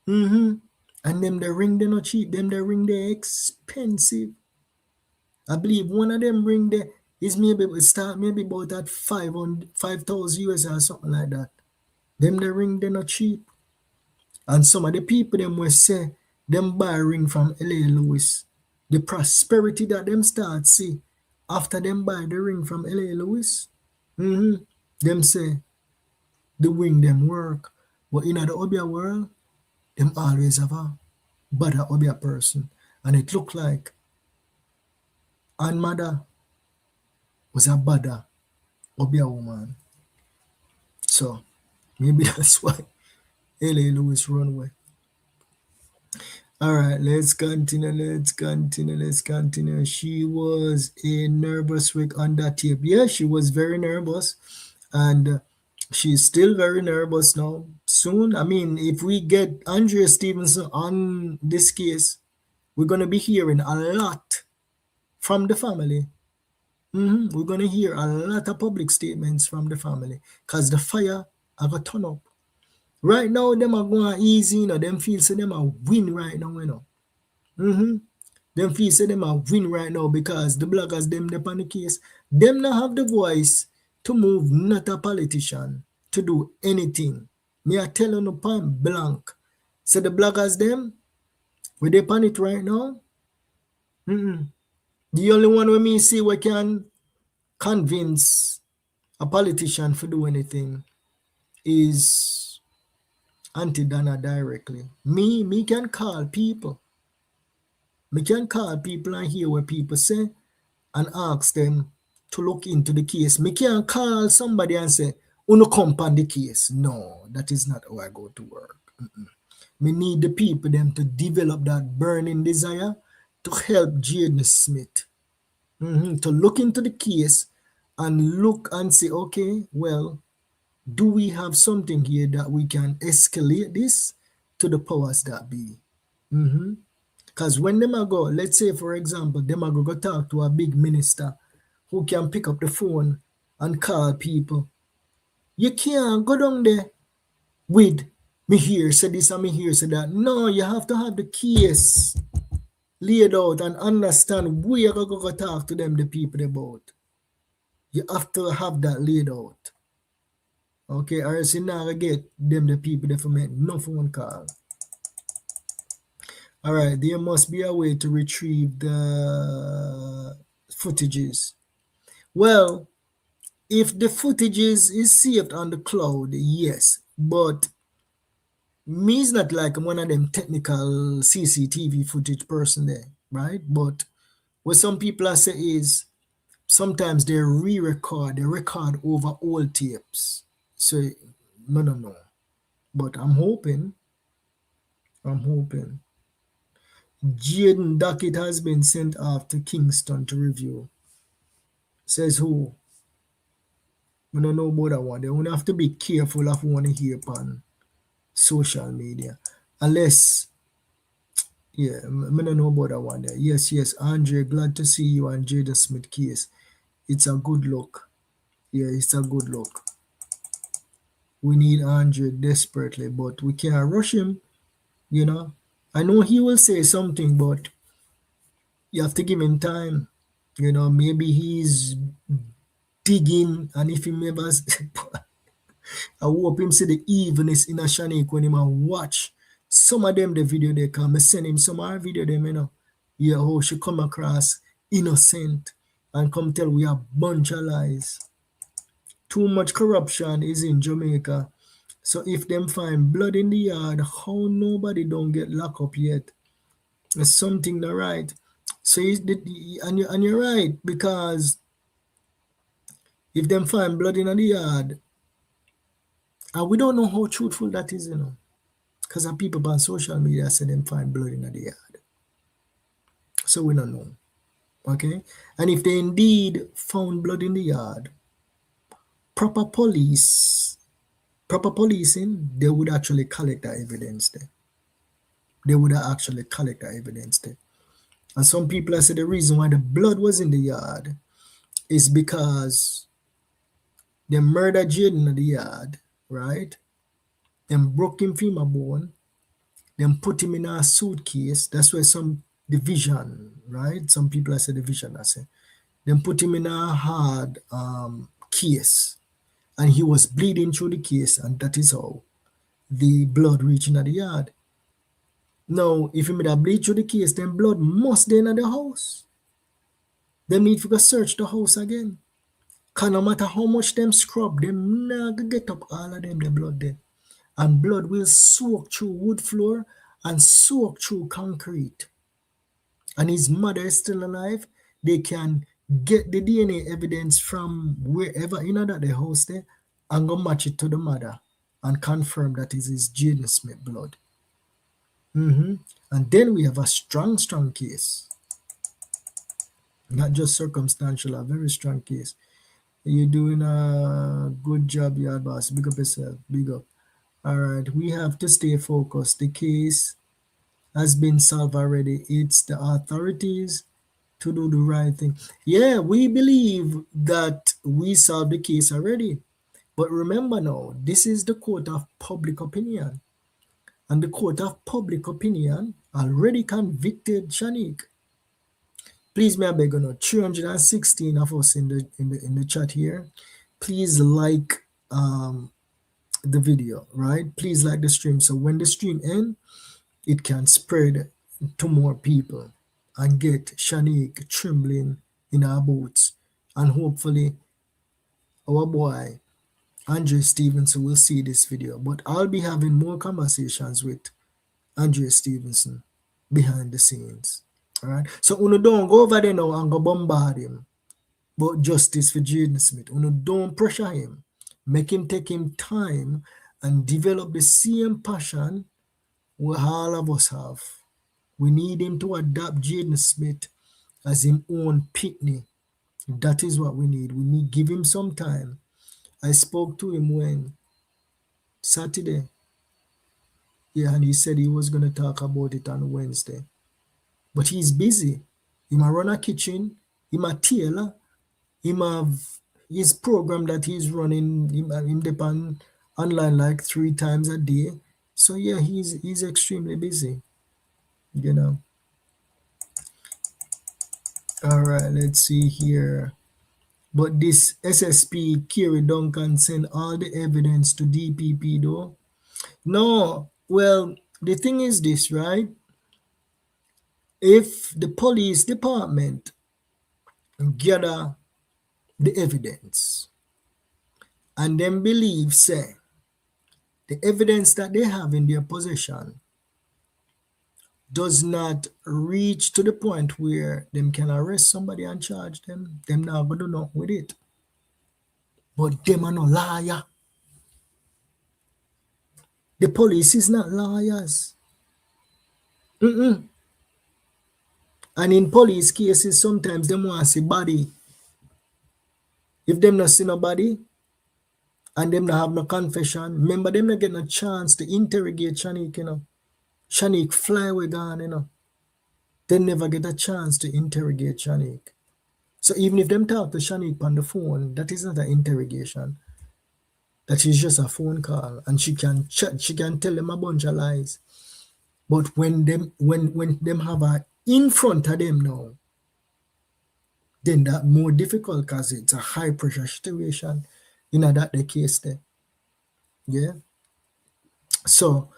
S1: And them the ring they not cheap, them the ring they expensive. I believe one of them ring there is maybe start maybe about at 5,000 US or something like that. Them the ring they not cheap. And some of the people them will say them buy ring from L.A. Lewis. The prosperity that them start see after them buy the ring from L.A. Lewis. Them say the ring them work. But in the Obia world, them always have a bad Obia person. And it look like Ann mother was a bad Obia woman. So maybe that's why L.A. Lewis run away. All right, let's continue. She was a nervous wreck on that tape. Yeah, she was very nervous, and she's still very nervous now. soon. I mean, if we get Andrea Stevenson on this case, we're going to be hearing a lot from the family. We're going to hear a lot of public statements from the family because the fire are going to turn up. Right now, them are going easy, them feel so them are win right now. Mm-hmm. Them feel say them are win right now because the bloggers them upon the case. Them not have the voice to move, not a politician, to do anything. Me I tell you no point blank. So the bloggers them, we they upon it right now. Mm-mm. The only one we me see we can convince a politician to do anything is Auntie Dana directly. Me can call people. Me can call people and hear what people say and ask them to look into the case. Me can't call somebody and say, "Uno come on the case." No, that is not how I go to work. Me need the people them to develop that burning desire to help Jaden Smith. To look into the case and look and say, okay, well, do we have something here that we can escalate this to the powers that be? Because when them a go, let's say for example, them a go talk to a big minister who can pick up the phone and call people. You can't go down there with me here, say this and me here, say that. No, you have to have the case laid out and understand where you're going to go talk to them, the people about. You have to have that laid out. Okay, or else you not gonna get them the people that make no phone call. Alright, there must be a way to retrieve the footages. Well, if the footages is saved on the cloud, yes. But me is not like one of them technical CCTV footage person there, right? But what some people are say is sometimes they re-record, they record over old tapes. So no. But I'm hoping. Jayden docket has been sent off to Kingston to review. Says who? We don't know about that one. They will have to be careful of what you hear on social media. Unless, yeah, I don't know about that one there. Yes, Andre, glad to see you on Jada Smith case. It's a good look. Yeah, it's a good look. We need Andre desperately, but we can't rush him, you know. I know he will say something, but you have to give him time. Maybe he's digging, and if he never, I hope him see the evilness in a Shanik when him a watch some of them the video they come. I send him some of our video them. Yeah, how she come across innocent and come tell we a bunch of lies. Too much corruption is in Jamaica. So if them find blood in the yard, how nobody don't get locked up yet? There's something not right. So and you're right, because if them find blood in the yard, and we don't know how truthful that is. Because of people on social media say them find blood in the yard. So we don't know. Okay? And if they indeed found blood in the yard, proper policing, they would actually collect that evidence there. They would actually collect that evidence there. And some people have said the reason why the blood was in the yard is because they murdered Jayden in the yard, right? Them broke him femur bone, them put him in a suitcase. That's why some division, right? Some people have said division, I say. Then put him in a hard case. And he was bleeding through the case, and that is how the blood reaching at the yard. Now, if you made a bleed through the case, then blood must be in the house. Them need to go search the house again. Cause no matter how much them scrub, them not gonna get up all of them the blood there. And blood will soak through wood floor and soak through concrete. And his mother is still alive. They can get the DNA evidence from wherever in that the house there and go match it to the mother and confirm that it is Jayden Smith blood. And then we have a strong case. Not just circumstantial, a very strong case. You're doing a good job, yard boss. Big up yourself. Big up. All right, we have to stay focused. The case has been solved already. It's the authorities to do the right thing. Yeah, we believe that we solved the case already. But remember now, this is the court of public opinion. And the court of public opinion already convicted Shanik. Please, may I beg you now, 316 of us in the chat here. Please like the video, right? Please like the stream. So when the stream ends, it can spread to more people and get Shanik trembling in our boots. And hopefully our boy Andre Stevenson will see this video. But I'll be having more conversations with Andre Stevenson behind the scenes. All right. So uno don't go over there now and go bombard him about justice for Jayden Smith. Uno don't pressure him. Make him take him time and develop the same passion we all of us have. We need him to adopt Jayden Smith as his own pitney. That is what we need. We need give him some time. I spoke to him when Saturday. Yeah, and he said he was gonna talk about it on Wednesday. But he's busy. He might run a kitchen, he might tailor, he might have his program that he's running, him depend online like 3 times a day. So yeah, he's extremely busy, you know. All right, let's see here. But this SSP Kerry Duncan sent all the evidence to DPP though. No, well, the thing is this, right? If the police department gather the evidence and then believe, say, the evidence that they have in their possession does not reach to the point where them can arrest somebody and charge them not gonna do nothing with it. But them are no liar. The police is not liars. And in police cases, sometimes them want to see body. If them not see nobody and them not have no confession, remember them not getting a chance to interrogate Shanik, you know. Shanik fly away gone, you know. They never get a chance to interrogate Shanik. So even if them talk to Shanik on the phone, that is not an interrogation. That is just a phone call, and she can chat, she can tell them a bunch of lies. But when them have her in front of them now, then that more difficult because it's a high pressure situation. You know that the case there. Yeah. So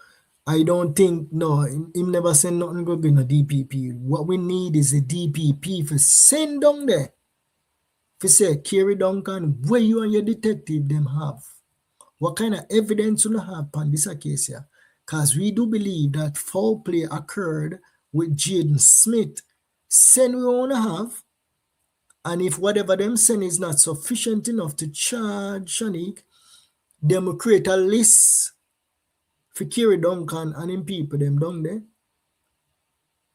S1: I don't think no, him never send nothing go be no DPP. What we need is a DPP for send down there. For say Kerry Duncan, where you and your detective them have. What kind of evidence you have on this case here? Because we do believe that foul play occurred with Jayden Smith. Send we want to have, and if whatever them send is not sufficient enough to charge Shanik, them will create a list for Kerry Duncan and him people them down there,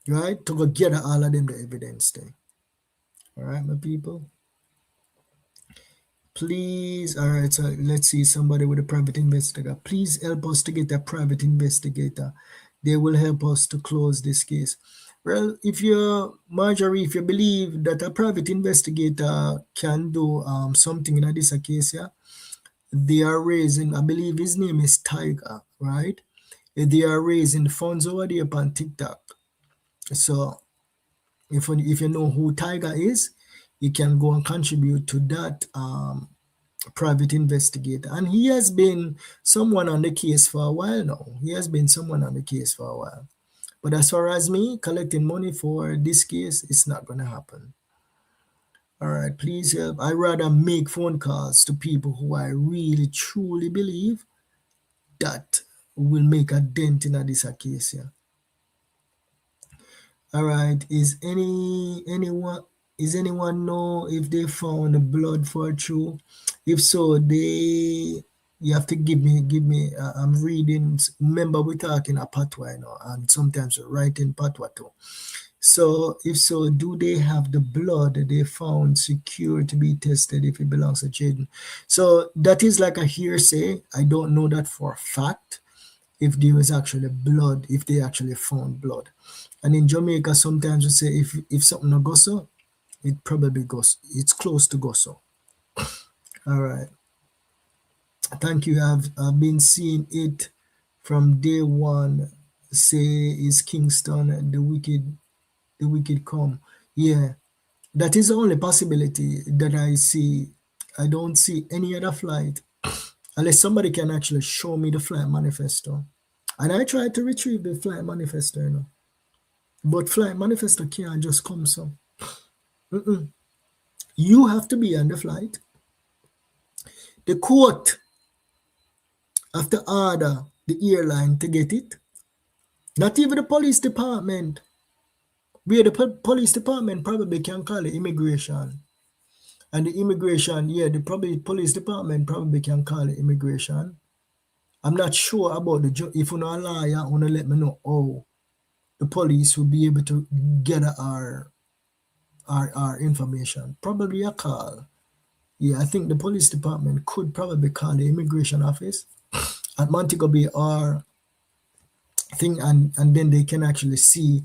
S1: right? To go gather all of them the evidence there. All right, my people. Please, all right, so let's see somebody with a private investigator. Please help us to get a private investigator. They will help us to close this case. Well, if you're Marjorie, if you believe that a private investigator can do something in this case, yeah, they are raising, I believe his name is Tiger, right? They are raising funds over there on TikTok. So if you know who Tiger is, you can go and contribute to that private investigator. And he has been someone on the case for a while now. He has been someone on the case for a while. But as far as me collecting money for this case, it's not going to happen. All right, please help. I rather make phone calls to people who I really truly believe that will make a dent in this case here. All right, is anyone know if they found the blood for true? If so, you have to give me. I'm reading. Remember, we're talking a patois, you know, and sometimes we're writing patois too. So, if so, do they have the blood that they found secure to be tested if it belongs to Jayden? So that is like a hearsay. I don't know that for a fact. if there was actually blood, if they actually found blood. And in Jamaica, sometimes we say if something no go so, it probably goes. It's close to go so. All right. Thank you. I've been seeing it from day one. Say is Kingston the wicked come. Yeah, that is the only possibility that I see. I don't see any other flight unless somebody can actually show me the flight manifesto. And I tried to retrieve the flight manifesto, but flight manifesto can't just come so. Mm-mm. You have to be on the flight. The court have to order the airline to get it. Not even the police department. Where the police department probably can call it immigration. And the immigration, yeah, the probably police department probably can call it immigration. I'm not sure about if you're not a lawyer, you want to let me know how the police will be able to gather our information. Probably a call. Yeah, I think the police department could probably call the immigration office at Montego Bay or thing, and then they can actually see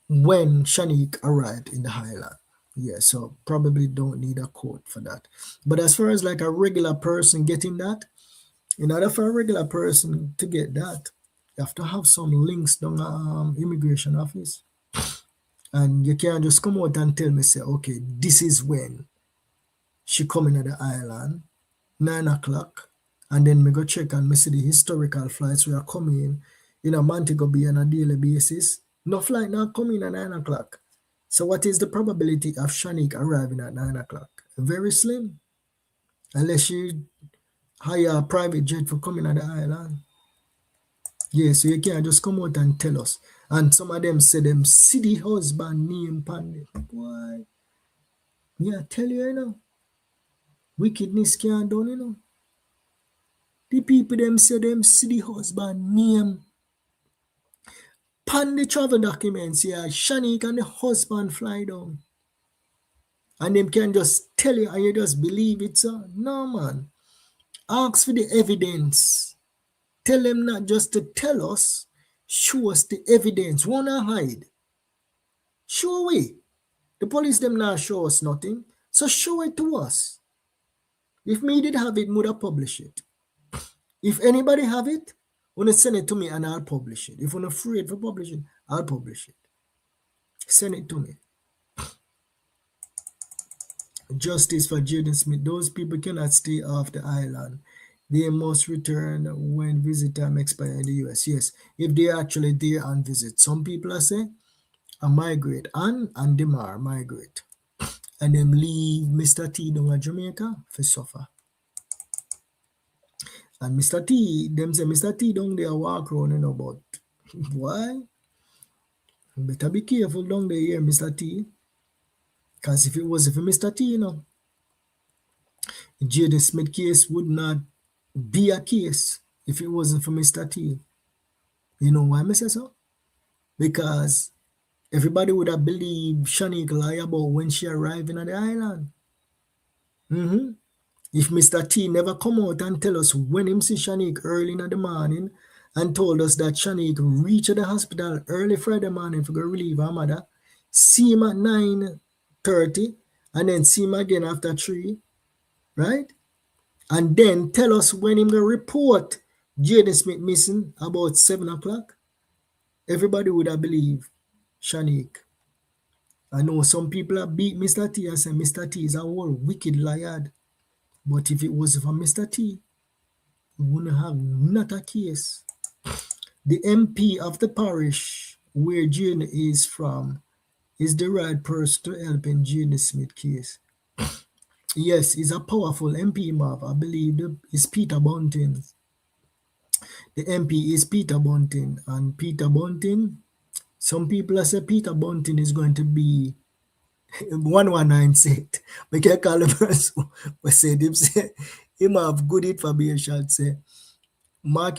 S1: when Shanique arrived in the Highland. Yeah, so probably don't need a code for that. But as far as like a regular person getting that, in order for a regular person to get that, you have to have some links down immigration office. And you can't just come out and tell me, say, okay, this is when she coming at the island, 9 o'clock, and then me go check and me see the historical flights we are coming in a Montego Bay on a daily basis. No flight not coming at 9 o'clock. So what is the probability of Shanique arriving at 9 o'clock? Very slim. Unless you hire a private jet for coming at the island. Yeah, so you can't just come out and tell us. And some of them say them see the husband name pan it. Boy, me I tell you, wickedness can't done, The people them say them see the husband name pan the travel documents. Yeah, Shanique and the husband fly down. And them can just tell you and you just believe it, sir. No, man. Ask for the evidence. Tell them not just to tell us, show us the evidence. Wanna hide. Show we. The police them not show us nothing. So show it to us. If me did have it, would I publish it? If anybody have it, wanna send it to me and I'll publish it. If you're afraid for publishing, I'll publish it. Send it to me. Justice for Jayden Smith. Those people cannot stay off the island. They must return when visit time expires in the US. Yes, if they're actually there on visit. Some people are saying, I migrate. And them are migrate. And them leave Mr. T down at Jamaica for suffer. And Mr. T, them say Mr. T down there walk around, but why? Better be careful down there here, Mr. T. Because if it was for Mr. T, Jayden Smith case would not be a case if it wasn't for Mr. T. You know why I say so? Because everybody would have believed Shanique lie about when she arrived in the island. If Mr. T never come out and tell us when him see Shanique early in the morning and told us that Shanique reached the hospital early Friday morning to go relieve her mother, see him at 9:30 and then see him again after 3, right? And then tell us when him go report Jayden Smith missing about 7 o'clock, everybody would have believed Shanique. I know some people have beat Mr. T and say Mr. T is a whole wicked liar. But if it was for Mr. T, we wouldn't have not a case. The MP of the parish where Jayden is from is the right person to help in Jayden Smith case. Yes, he's a powerful MP, Marv. I believe it's Peter Bunting. The MP is Peter Bunting. And Peter Bunting, some people say Peter Bunting is going to be 119 set. We can call the person who said him say him have good information say Mark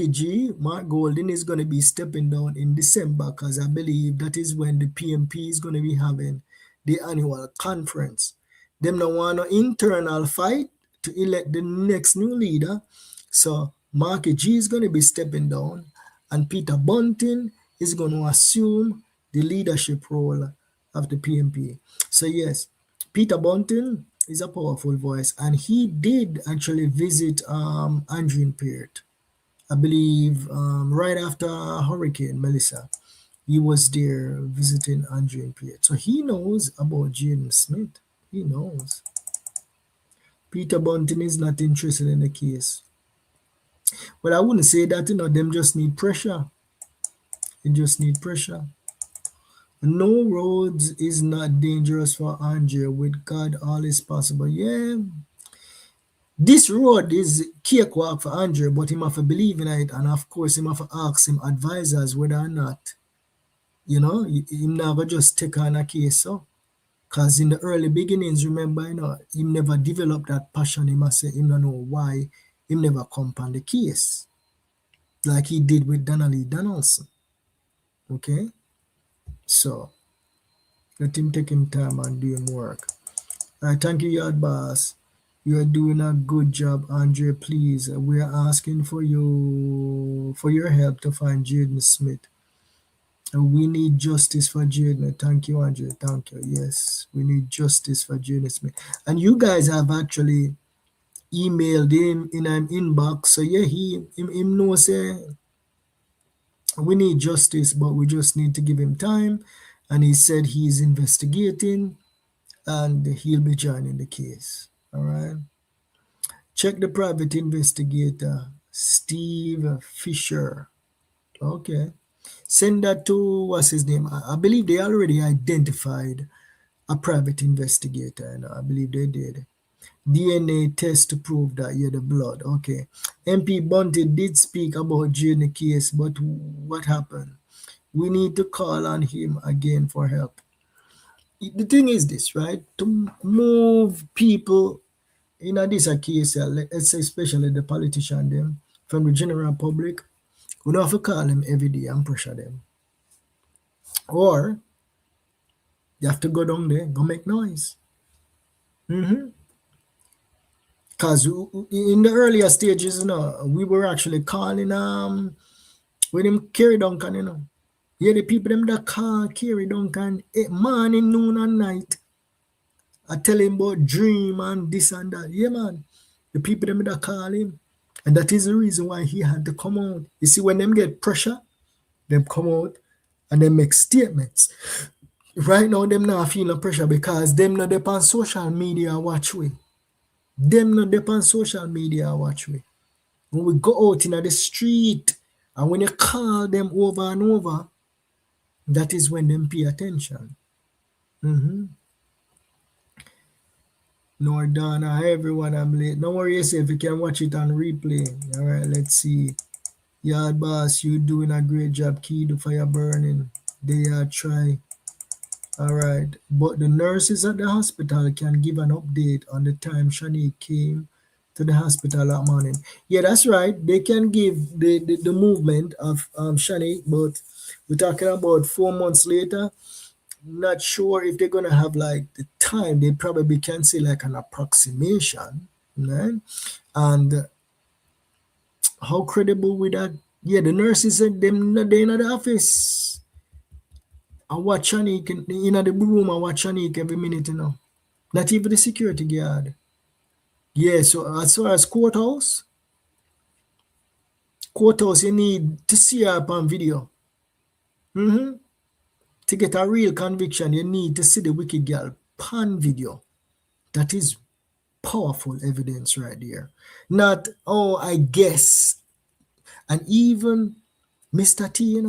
S1: Golden is going to be stepping down in December because I believe that is when the PMP is going to be having the annual conference. Them no want no internal fight to elect the next new leader. So Marky G is going to be stepping down, and Peter Bunting is going to assume the leadership role of the PMP. So yes, Peter Bunting is a powerful voice, and he did actually visit Andrew Peart, I believe, right after Hurricane Melissa. He was there visiting Andrew Peart. So he knows about Jayden Smith. He knows. Peter Bunting is not interested in the case. But I wouldn't say that, them just need pressure. They just need pressure. No roads is not dangerous for Andrea. With God, all is possible. Yeah, this road is cakewalk for Andrea, but him have to believe in it, and of course, him have to ask him advisors whether or not, him never just take on a case. So, because in the early beginnings, remember, him never developed that passion. He must say, him don't know why him never come on the case like he did with Donnelly Donaldson. Okay, so let him take him time and do him work. All right, thank you, Yard Boss. You are doing a good job, Andre. Please, we are asking for you for your help to find Jayden Smith. We need justice for Jayden. Thank you, Andre. Thank you. Yes, we need justice for Jayden Smith. And you guys have actually emailed him in an inbox. So yeah, him knows we need justice, but we just need to give him time. And he said he's investigating and he'll be joining the case. All right. Check the private investigator, Steve Fisher. Okay. Send that to what's his name? I believe they already identified a private investigator. I believe they did. DNA test to prove that you're the blood. Okay. MP Bunty did speak about Jayden case, but what happened? We need to call on him again for help. The thing is this, right? To move people in a this case, let's say especially the politician them from the general public, we don't have to call them every day and pressure them. Or you have to go down there, go make noise. Because in the earlier stages, we were actually calling when him Kerry Duncan, Yeah, the people them that call Kerry Duncan morning, noon, and night. I tell him about dream and this and that. Yeah, man. The people them that call him. And that is the reason why he had to come out. You see, when them get pressure, them come out and they make statements. Right now, them not feeling pressure because them not depend on social media watch we. Them not depend on social media watch we. When we go out in the street and when you call them over and over, that is when them pay attention. Nordana, hi everyone, I'm late. Don't worry yourself, you can watch it on replay. All right, let's see. Yard Boss, you doing a great job. Key the fire burning. They are try. All right, but the nurses at the hospital can give an update on the time Shani came to the hospital that morning. Yeah, that's right. They can give the movement of Shani, but we're talking about 4 months later. Not sure if they're gonna have like the time. They probably can say like an approximation, right? And how credible with that? Yeah, the nurses said them they in the office. I watch Shanique in the room. I watch Shanique every minute, Not even the security guard. Yeah, so as far as courthouse, you need to see her upon video. To get a real conviction, you need to see the wicked girl pan video. That is powerful evidence right there. Not, oh, I guess. And even Mr. T,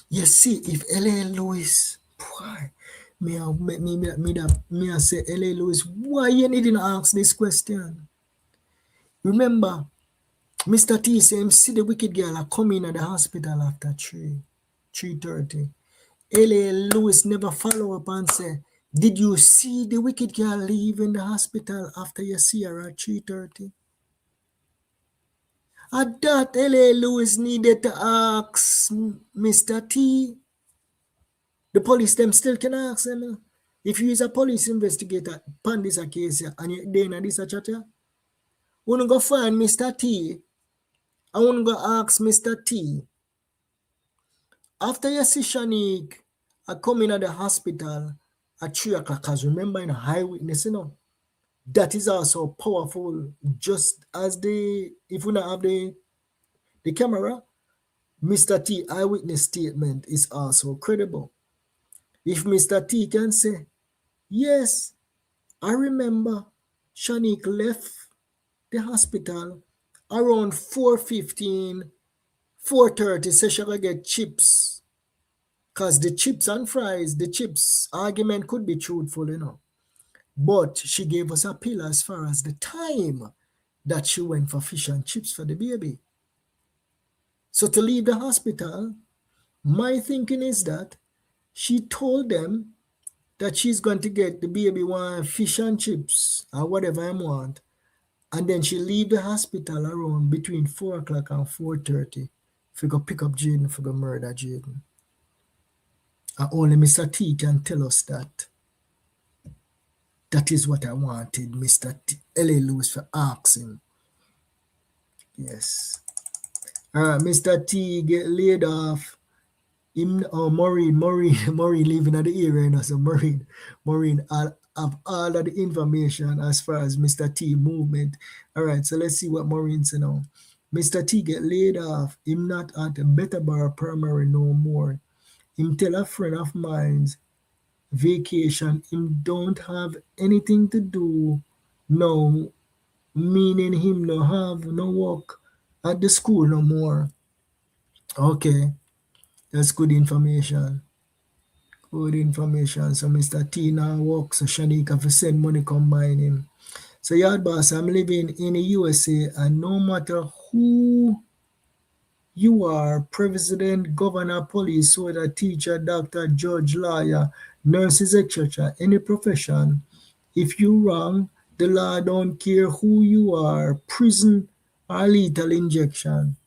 S1: you see, if L.A. Lewis, boy, me I say, L.A. Lewis, why you needing to ask this question? Remember, Mr. T say him see the wicked girl a come in at the hospital after 3:30. L.A. Lewis never follow up and say, did you see the wicked girl leaving the hospital after you see her at 3:30? At that, L.A. Lewis needed to ask Mr. T. The police them still can ask him. If you is a police investigator, pan this a case here, and you're doing this a chat here, Wanna go find Mr. T. I wanna go ask Mr. T. After you see Shanique, I come in at the hospital at 3 o'clock. Cause remember in high witness, that is also powerful. Just as if we not have the camera, Mr. T eyewitness statement is also credible. If Mr. T can say, yes, I remember Shanique left the hospital around 4:15, 4:30, so she could get chips. Because the chips and fries, the chips argument could be truthful. But she gave us a pill as far as the time that she went for fish and chips for the baby. So to leave the hospital, my thinking is that she told them that she's going to get the baby one fish and chips or whatever I want. And then she leave the hospital around between 4 o'clock and 4:30 if we go pick up Jayden for go murder Jayden. And only Mr. T can tell us that. That is what I wanted Mr. T, L.A. Lewis for asking. Yes. All right, Mr. T get laid off. Maureen living at the area, so Maureen have all of the information as far as Mr. T movement. All right, so let's see what Maureen said now. Mr. T get laid off. Him not at a better bar primary no more. Him tell a friend of mine's vacation. Him don't have anything to do now, meaning him no have no work at the school no more. Okay, that's good information. Good information. So Mr. T now work, so Shanika for send money combine him. So yard boss, I'm living in the USA and no matter who you are, president, governor, police, soldier, teacher, doctor, judge, lawyer, nurses, etc., any profession, if you wrong, the law don't care who you are, prison or lethal injection.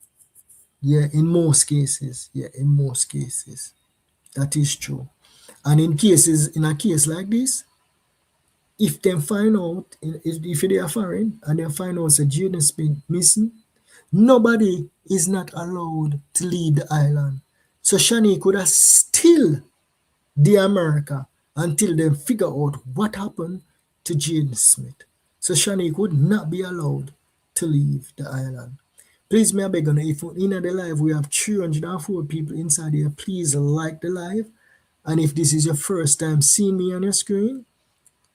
S1: Yeah, in most cases. Yeah, in most cases. That is true. And in a case like this, if they find out, if they are foreign and they find out that Jayden's been missing, nobody is not allowed to leave the island. So Shani could have still the America until they figure out what happened to Jayden Smith. So Shani would not be allowed to leave the island. Please, may I beg you, if in the live we have 304 people inside here, please like the live. And if this is your first time seeing me on your screen,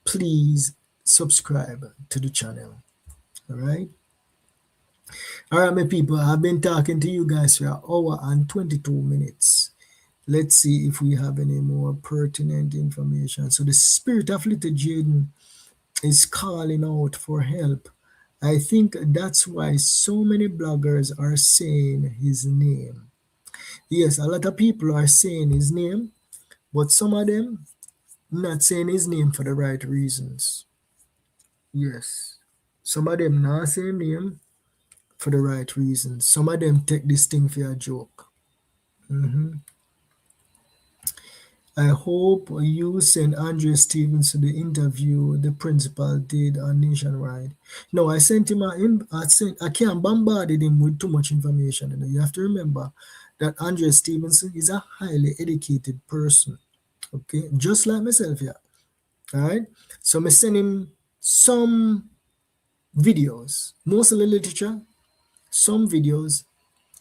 S1: please subscribe to the channel. All right. All right, my people, I've been talking to you guys for an hour and 22 minutes. Let's see if we have any more pertinent information. So the spirit of little Jayden is calling out for help. I think that's why so many bloggers are saying his name. Yes, a lot of people are saying his name, but some of them not saying his name for the right reasons. Yes. Some of them not saying name for the right reasons. Some of them take this thing for a joke. I hope you sent Andre Stevens to the interview the principal did on Nationwide. No, I sent him I can't bombard him with too much information. You have to remember that Andre Stevenson is a highly educated person. Okay, just like myself here. All right. So I send him some videos, most of the literature, some videos,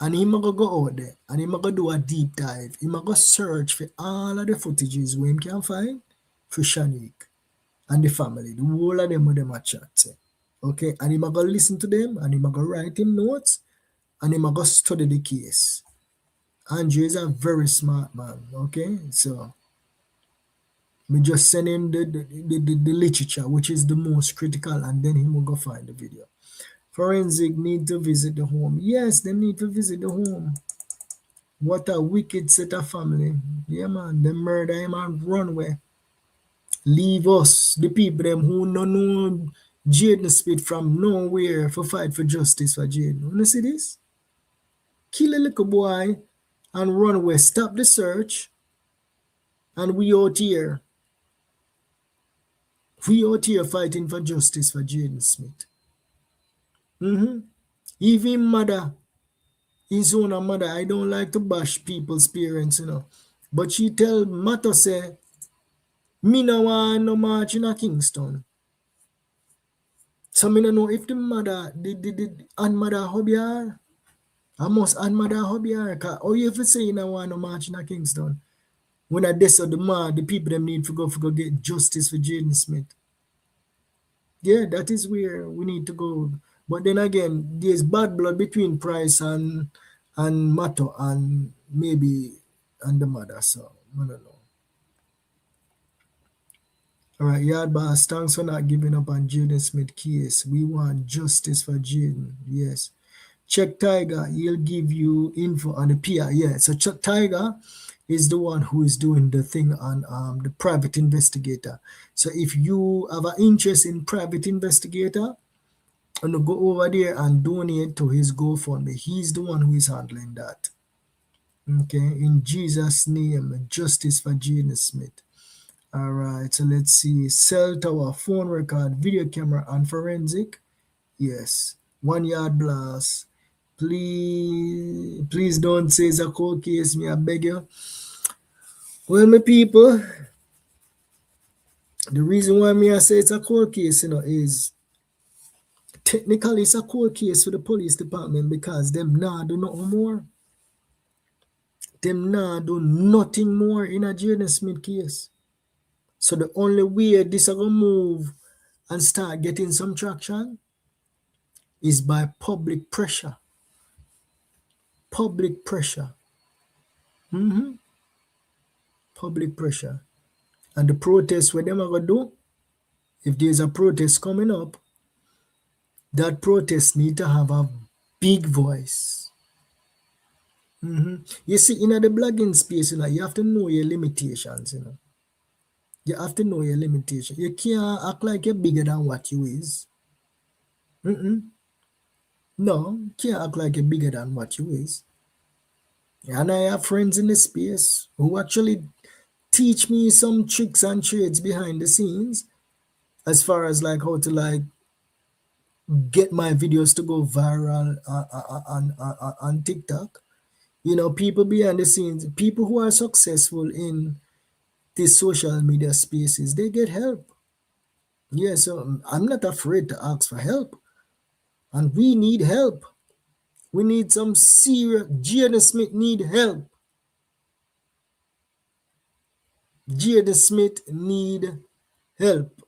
S1: and he might go out there and he might do a deep dive. He might go search for all of the footages we can find for Shanique and the family. The whole of them with them a chat. Say. Okay, and he might go listen to them and he might go write him notes and he might go study the case. Andrew is a very smart man. Okay, so we just send him the literature, which is the most critical, and then he will go find the video. Forensic need to visit the home. Yes, they need to visit the home. What a wicked set of family. Yeah, man, they murder him and run away. Leave us, the people them who no know Jayden Smith from nowhere for fight for justice for Jayden. You see this? Kill a little boy and run away. Stop the search. And we out here. We out here fighting for justice for Jayden Smith. Mm-hmm. Even mother, his own mother, I don't like to bash people's parents, But she tell Mato say, me no want no march in a Kingston. So me no know if the mother, the and mother hobby her. I must and mother hobby her. Cause how you ever say you no want no march in a Kingston? When I this or the man, the people them need to go get justice for Jayden Smith. Yeah, that is where we need to go. But then again, there's bad blood between Price and Mato and maybe and the mother. So I don't know. All right, Yard Boss, thanks for not giving up on Jayden Smith case. We want justice for Jayden. Yes. Check Tiger, he'll give you info on the PR. Yeah, so Chuck Tiger is the one who is doing the thing on the private investigator. So if you have an interest in private investigator, and go over there and donate to his GoFundMe. He's the one who is handling that. Okay, in Jesus' name, justice for Jayden Smith. All right, so let's see. Cell tower, phone record, video camera, and forensic. Yes. 1 yard blast. Please don't say it's a cold case, me, I beg you. Well, my people, the reason why me I say it's a cold case, is technically it's a cold case for the police department because them nah do nothing more. Them nah do nothing more in a Jayden Smith case. So the only way this are gonna move and start getting some traction is by public pressure. Public pressure. Mm-hmm. Public pressure. And the protest, what them are gonna do, if there's a protest coming up, that protest need to have a big voice. You see, in the blogging space, you have to know your limitations. You have to know your limitation. You can't act like you're bigger than what you is. No, you can't act like you're bigger than what you is. And I have friends in the space who actually teach me some tricks and trades behind the scenes as far as like how to like get my videos to go viral on TikTok. People behind the scenes, people who are successful in these social media spaces, they get help. Yeah, so I'm not afraid to ask for help. And we need help. We need some serious. Jayden Smith need help. Jayden Smith need help.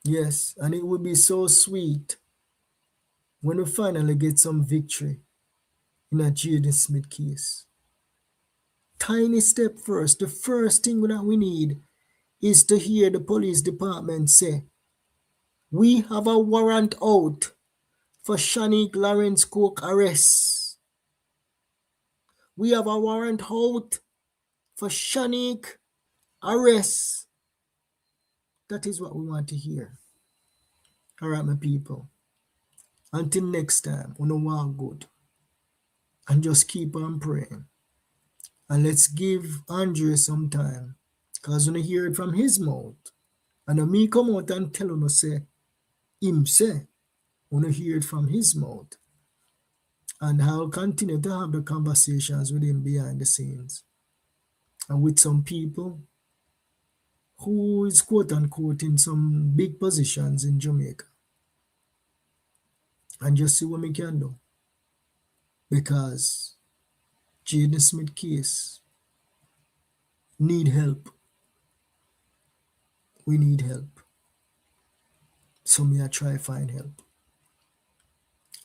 S1: Yes, and it would be so sweet when we finally get some victory in a Jayden Smith case. Tiny step first. The first thing that we need is to hear the police department say, we have a warrant out for Shanique Lawrence Cook arrest. We have a warrant out for Shanique arrest. That is what we want to hear. All right, my people. Until next time, we know walk good. And just keep on praying. And let's give Andre some time. Because when you hear it from his mouth, and when me come out and tell him, say, him say, when you hear it from his mouth. And I'll continue to have the conversations with him behind the scenes. And with some people who is quote unquote in some big positions in Jamaica. And just see what we can do. Because Jayden Smith case need help. We need help. So me I try find help.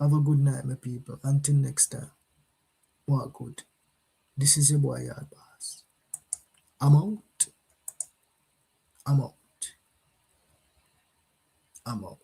S1: Have a good night, my people. Until next time. Walk good. This is your boy Yard Boss. I'm out. I'm out. I'm out.